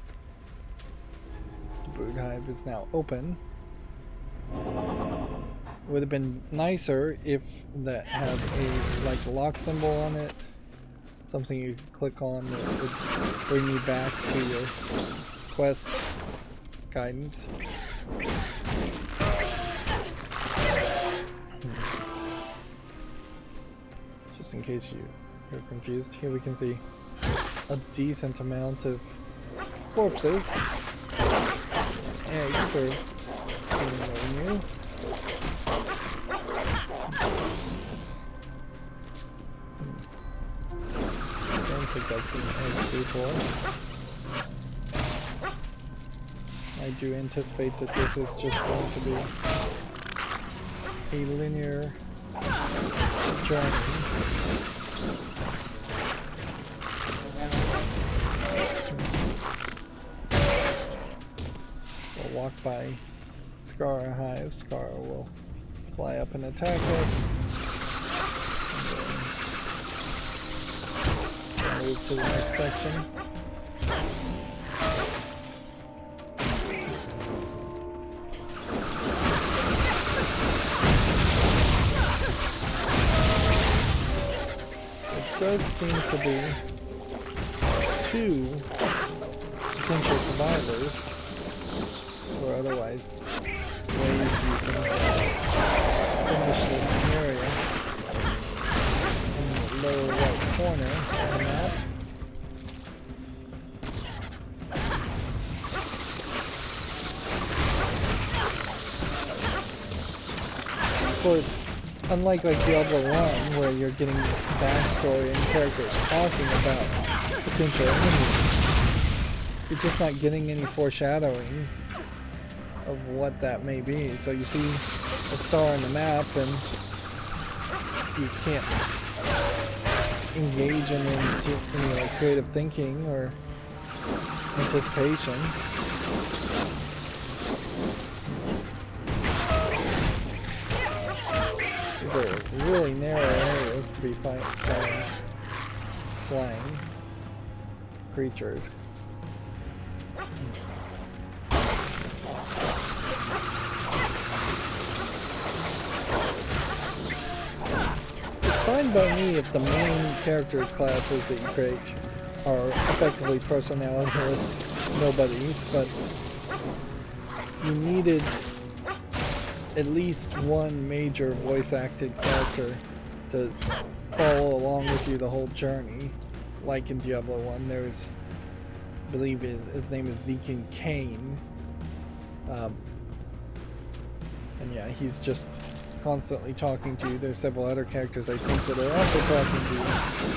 [SPEAKER 1] The brood hive is now open. It would have been nicer if that had a lock symbol on it, something you could click on that would bring you back to your quest guidance. Just in case you're confused, here we can see a decent amount of corpses. Eggs are seemingly new. I don't think I've seen eggs before. I do anticipate that this is just going to be a linear journey. We'll walk by Scar hive. Scar will fly up and attack us. And move to the next section. Does seem to be 2 potential survivors, or otherwise ways you can finish this area in the lower right corner of the map. Of course, unlike like Diablo 1, where you're getting backstory and characters talking about potential enemies, you're just not getting any foreshadowing of what that may be. So you see a star on the map and you can't engage in any like creative thinking or anticipation. These are really narrow areas to be fighting flying creatures. It's fine by me if the main character classes that you create are effectively personalityless nobodies, but you needed at least one major voice-acted character to follow along with you the whole journey. Like in Diablo 1, there's, I believe his name is Deacon Cain. And yeah, he's just constantly talking to you. There's several other characters I think that are also talking to you.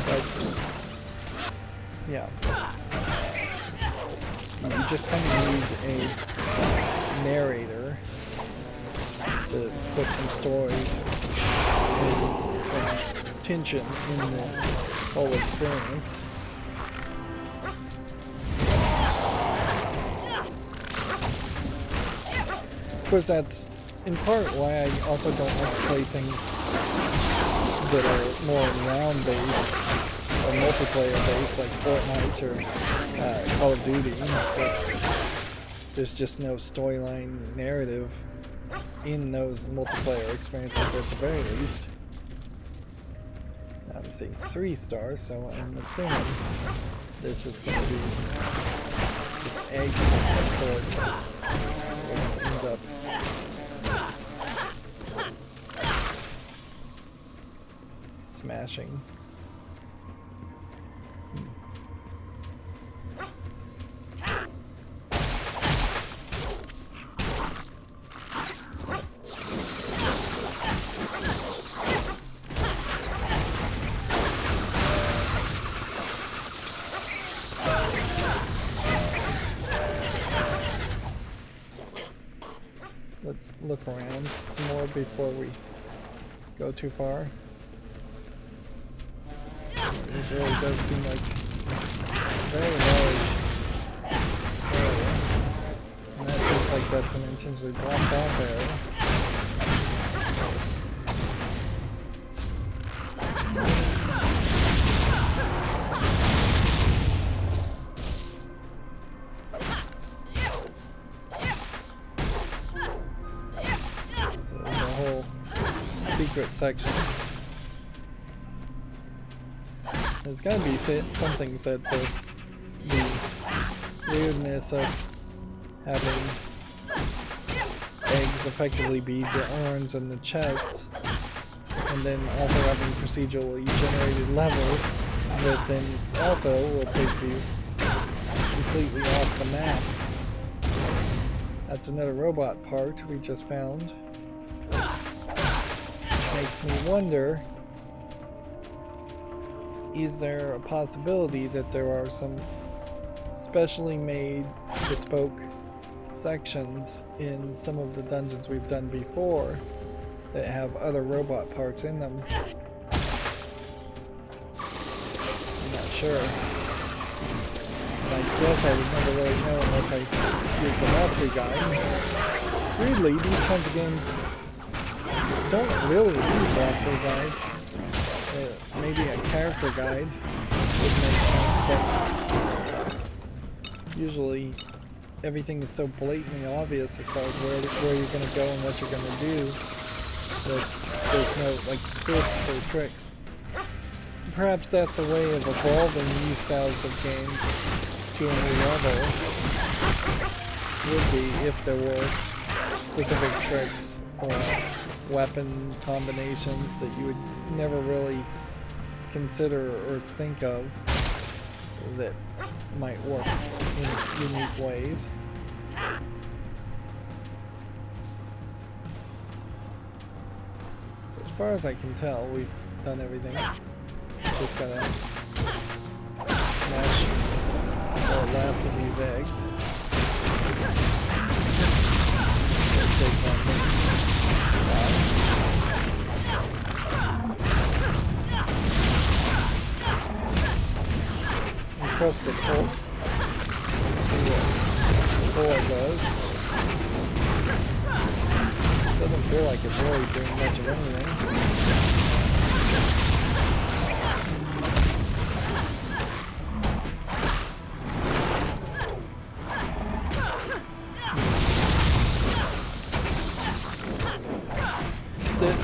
[SPEAKER 1] But yeah. You just kind of need a narrator to put some stories and some tension in the whole experience. Of course, that's in part why I also don't like to play things that are more round-based or multiplayer-based, like Fortnite or Call of Duty. There's just no storyline narrative in those multiplayer experiences at the very least. I'm seeing 3 stars, so I'm assuming this is going to be eggs of some sort. We're going to end up smashing. Let's look around some more before we go too far. This really does seem like a very large area. And that seems like that's an intentionally blocked off area. Secret section. There's gotta be something said for the weirdness of having eggs effectively be the urns and the chests, and then also having procedurally generated levels that then also will take you completely off the map. That's another robot part we just found. Makes me wonder, is there a possibility that there are some specially made bespoke sections in some of the dungeons we've done before that have other robot parts in them? I'm not sure. I guess I would never really know unless I use the walkthrough guide. Weirdly, these kinds of games don't really need walkthrough guides. Maybe a character guide would make sense, but usually everything is so blatantly obvious as far as where you're going to go and what you're going to do that there's no like twists or tricks. Perhaps that's a way of evolving these styles of games to a new level, would be if there were specific tricks or weapon combinations that you would never really consider or think of that might work in unique ways. So as far as I can tell, we've done everything. Just gotta smash the last of these eggs. Take on this guy. Press the pull. Let's see what pull it does. Doesn't feel like it's really doing much of anything.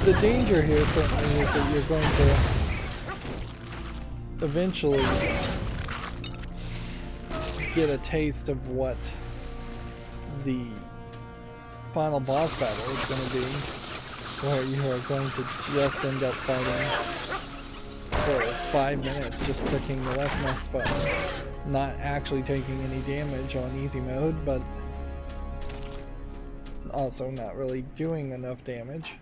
[SPEAKER 1] The danger here certainly is that you're going to eventually get a taste of what the final boss battle is going to be, where you are going to just end up fighting for 5 minutes, just clicking the left mouse button, not actually taking any damage on easy mode, but also not really doing enough damage.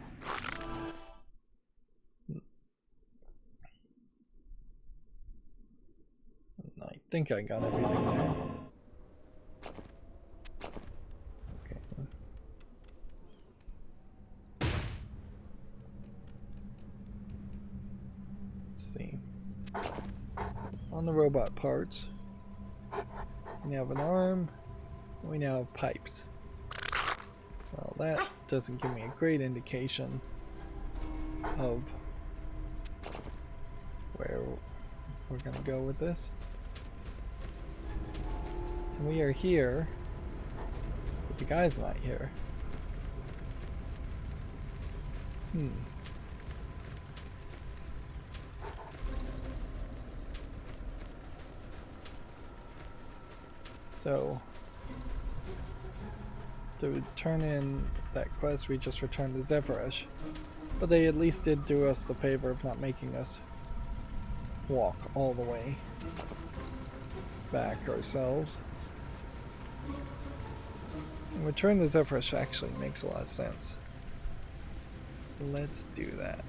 [SPEAKER 1] I think I got everything there. Okay. Let's see. On the robot parts, we now have an arm, and we now have pipes. Well, that doesn't give me a great indication of where we're going to go with this. And we are here, but the guy's not here. So, to turn in that quest, we just returned to Zephyrish. But they at least did do us the favor of not making us walk all the way back ourselves. And return to Zephyrish actually makes a lot of sense. Let's do that.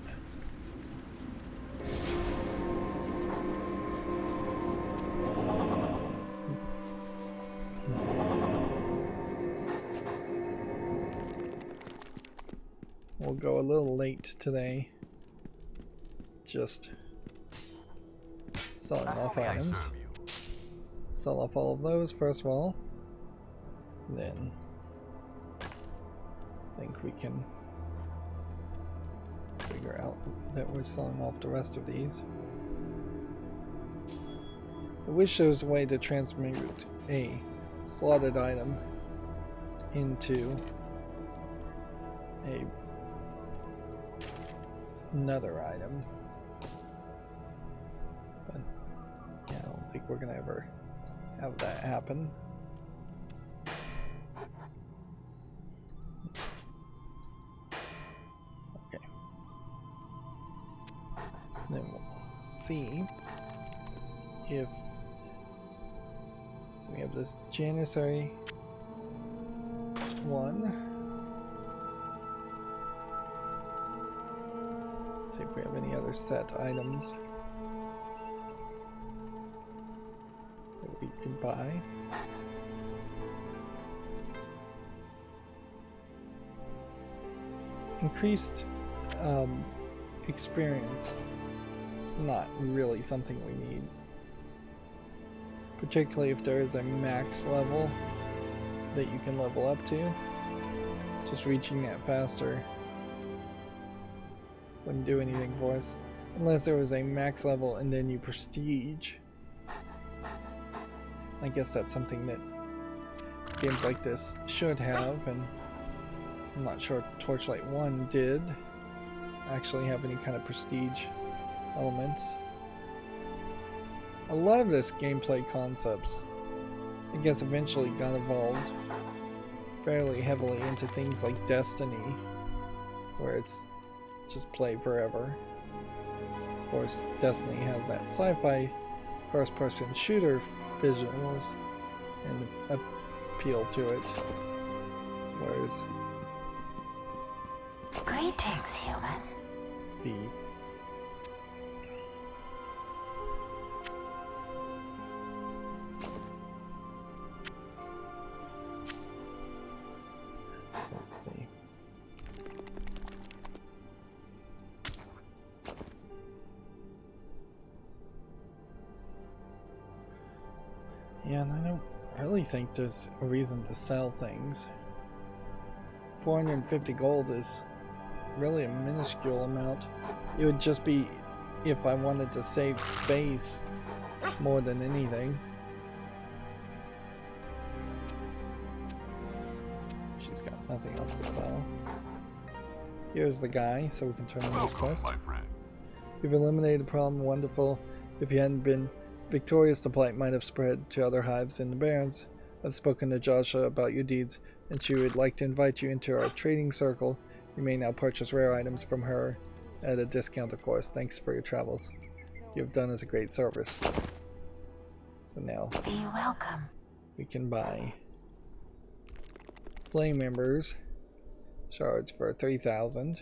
[SPEAKER 1] We'll go a little late today. Just selling off items. Sell off all of those first of all. Then I think we can figure out that we're selling off the rest of these. I wish there was a way to transmute a slotted item into another item. But yeah, I don't think we're gonna ever have that happen. Okay. Then we'll see if... So we have this Janissary one. Let's see if we have any other set items that we can buy. Increased experience. It's not really something we need. Particularly if there is a max level that you can level up to. Just reaching that faster wouldn't do anything for us. Unless there was a max level and then you prestige. I guess that's something that games like this should have, and I'm not sure Torchlight 1 did actually have any kind of prestige elements. A lot of this gameplay concepts, I guess, eventually got evolved fairly heavily into things like Destiny, where it's just play forever. Of course, Destiny has that sci-fi first-person shooter visuals and appeal to it, whereas
[SPEAKER 4] greetings, human.
[SPEAKER 1] the let's see. Yeah, and I don't really think there's a reason to sell things. 450 gold is really a minuscule amount. It would just be if I wanted to save space more than anything. She's got nothing else to sell. Here's the guy, so we can turn in this quest. You've eliminated the problem, wonderful. If you hadn't been victorious, the plight might have spread to other hives in the Barrens. I've spoken to Joshua about your deeds, and she would like to invite you into our trading circle. You may now purchase rare items from her at a discount, of course. Thanks for your travels. You have done us a great service. So now
[SPEAKER 4] Be welcome.
[SPEAKER 1] we can buy play members shards for 3,000.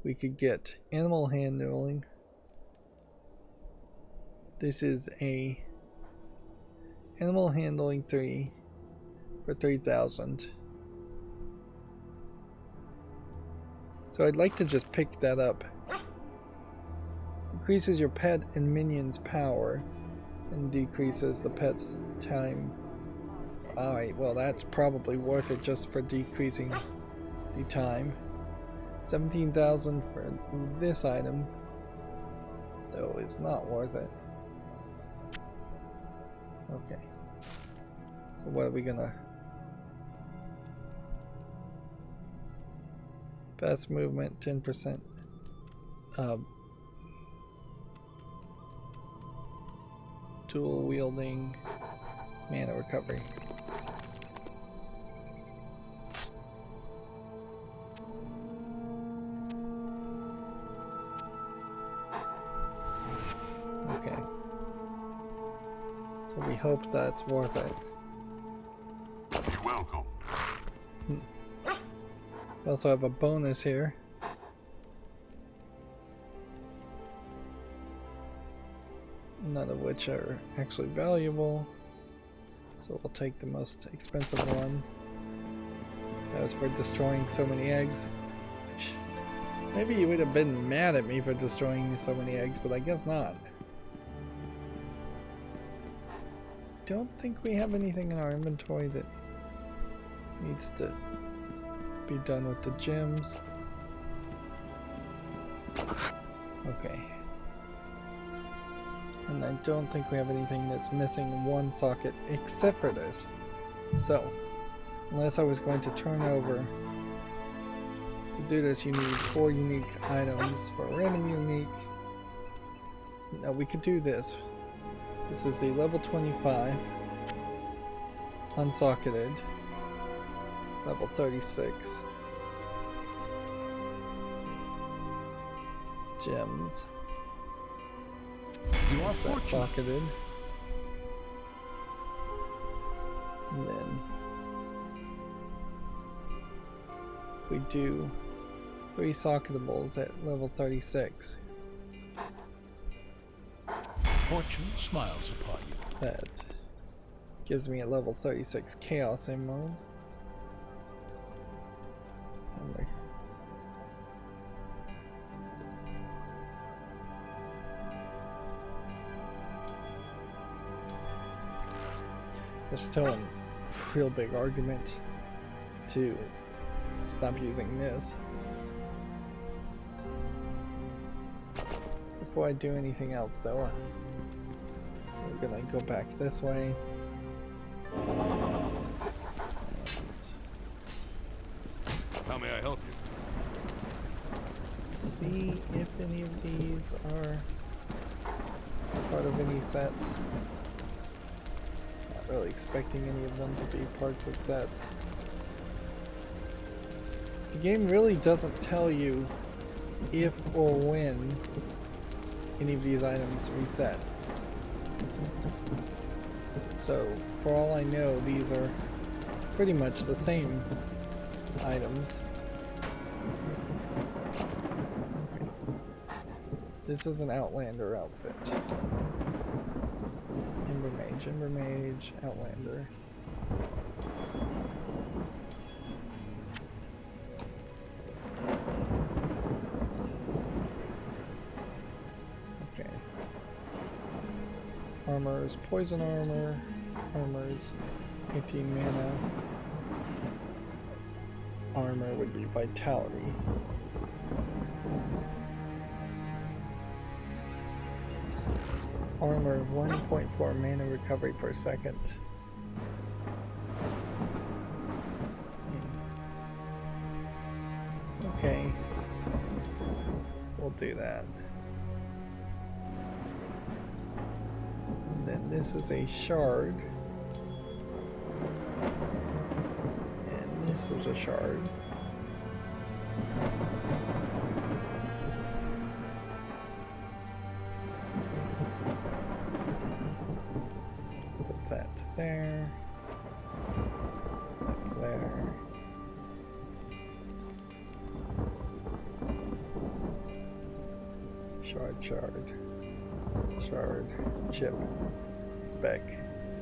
[SPEAKER 1] We could get animal handling. This is a animal handling 3 for 3,000. So I'd like to just pick that up. Increases your pet and minion's power and decreases the pet's time. Alright, well that's probably worth it just for decreasing the time. 17,000 for this item, though, is not worth it. Okay. So what are we gonna... Fast movement, 10%. Tool wielding, mana recovery. Okay. So we hope that's worth it.
[SPEAKER 5] You're welcome.
[SPEAKER 1] We also have a bonus here. None of which are actually valuable. So we'll take the most expensive one. As for destroying so many eggs. Maybe you would have been mad at me for destroying so many eggs, but I guess not. Don't think we have anything in our inventory that needs to be done with the gems. Okay. And I don't think we have anything that's missing one socket except for this. So, unless I was going to turn over, to do this you need 4 unique items for a random unique. Now we could do this. This is a level 25 unsocketed, level 36 gems.
[SPEAKER 2] You are
[SPEAKER 1] That's that
[SPEAKER 2] fortunate.
[SPEAKER 1] socketed. And then if we do 3 socketables at level 36,
[SPEAKER 2] Fortune smiles upon you.
[SPEAKER 1] that gives me a level 36 chaos emerald. And there's still a real big argument to stop using this. Before I do anything else though, we're gonna go back this way.
[SPEAKER 5] How may I help you?
[SPEAKER 1] See if any of these are part of any sets. Not really expecting any of them to be parts of sets. The game really doesn't tell you if or when any of these items reset. So, for all I know, these are pretty much the same items. This is an Outlander outfit. Ember Mage, Outlander. Okay. Armor is poison armor. Armor is 18 mana. Armor would be vitality. Armor 1.4 mana recovery per second. Okay. We'll do that. And then this is a shard. And this is a shard. That's there. That's there. Shard. Chip. Spec.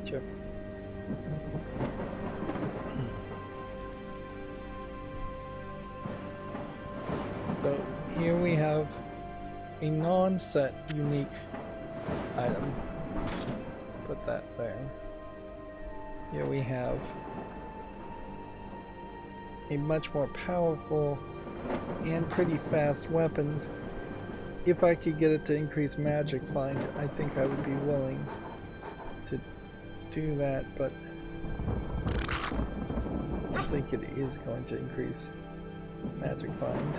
[SPEAKER 1] Chip. So here we have a non-set unique item. Put that there. Here we have a much more powerful and pretty fast weapon. If I could get it to increase magic find, I think I would be willing to do that, but I think it is going to increase magic find.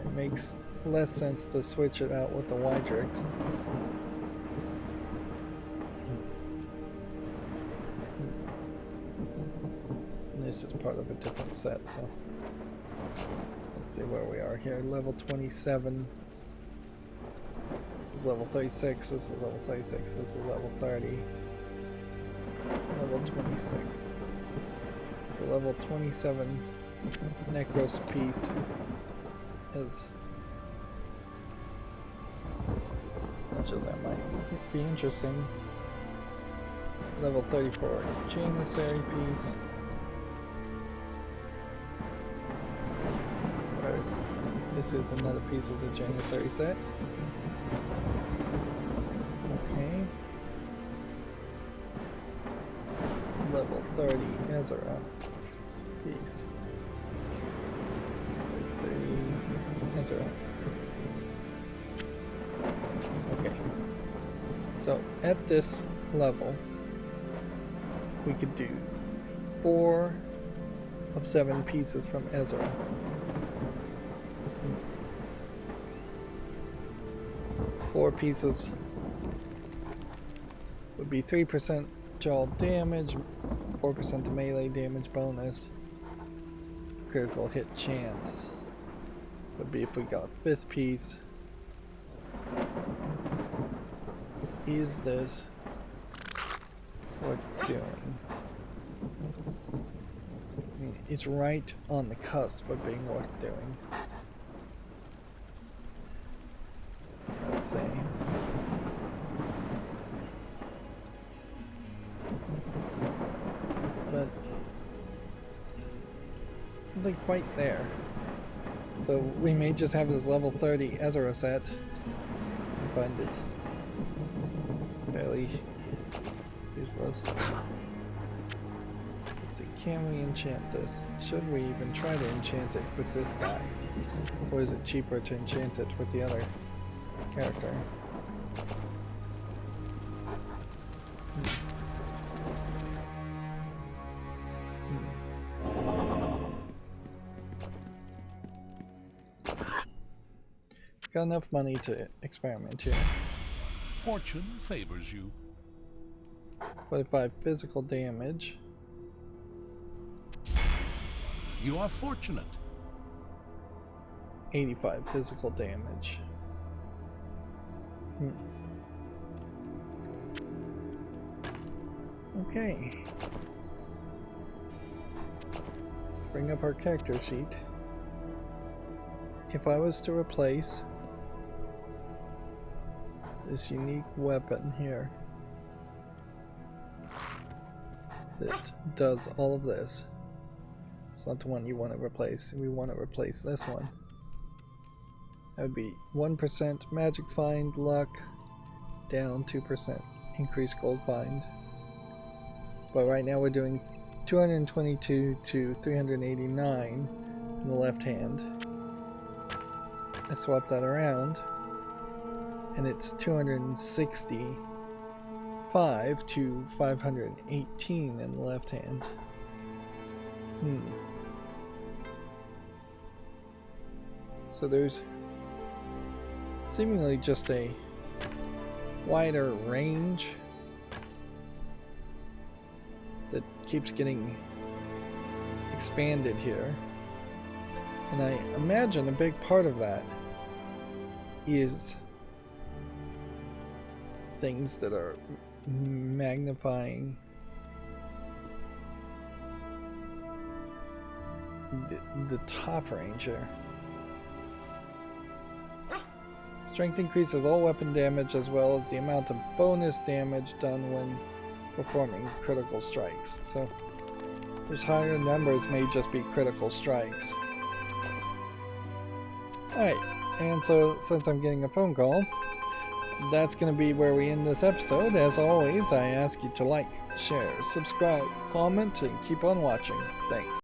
[SPEAKER 1] It makes less sense to switch it out with the Wydrix. This is part of a different set, so let's see where we are here. Level 27. This is level 36. This is level 36. This is level 30. Level 26. So level 27 Necros piece is, much as that might be interesting. Level 34 Janissary piece. This is another piece of the Janissary set. Okay. Level 30 Ezra piece. 30 Ezra. Okay. So at this level, we could do 4 of 7 pieces from Ezra. 4 pieces would be 3% jaw damage, 4% to melee damage bonus, critical hit chance would be if we got a 5th piece. Is this worth doing? I mean, it's right on the cusp of being worth doing. Let's see. But nothing quite there. So we may just have this level 30 Ezra set and find it's fairly useless. Let's see, Can we enchant this? Should we even try to enchant it with this guy? Or is it cheaper to enchant it with the other character? Got enough money to experiment here.
[SPEAKER 2] Fortune favors you.
[SPEAKER 1] 45 physical damage.
[SPEAKER 2] You are fortunate.
[SPEAKER 1] 85 physical damage. Okay. Let's bring up our character sheet. If I was to replace this unique weapon here that does all of this, it's not the one you want to replace. We want to replace this one. That would be 1% magic find luck, down 2% increased gold find. But right now we're doing 222 to 389 in the left hand. I swap that around and it's 265 to 518 in the left hand. So there's seemingly just a wider range that keeps getting expanded here. And I imagine a big part of that is things that are magnifying the top range here. Strength increases all weapon damage as well as the amount of bonus damage done when performing critical strikes. So those higher numbers may just be critical strikes. Alright, and so since I'm getting a phone call, that's going to be where we end this episode. As always, I ask you to like, share, subscribe, comment, and keep on watching. Thanks.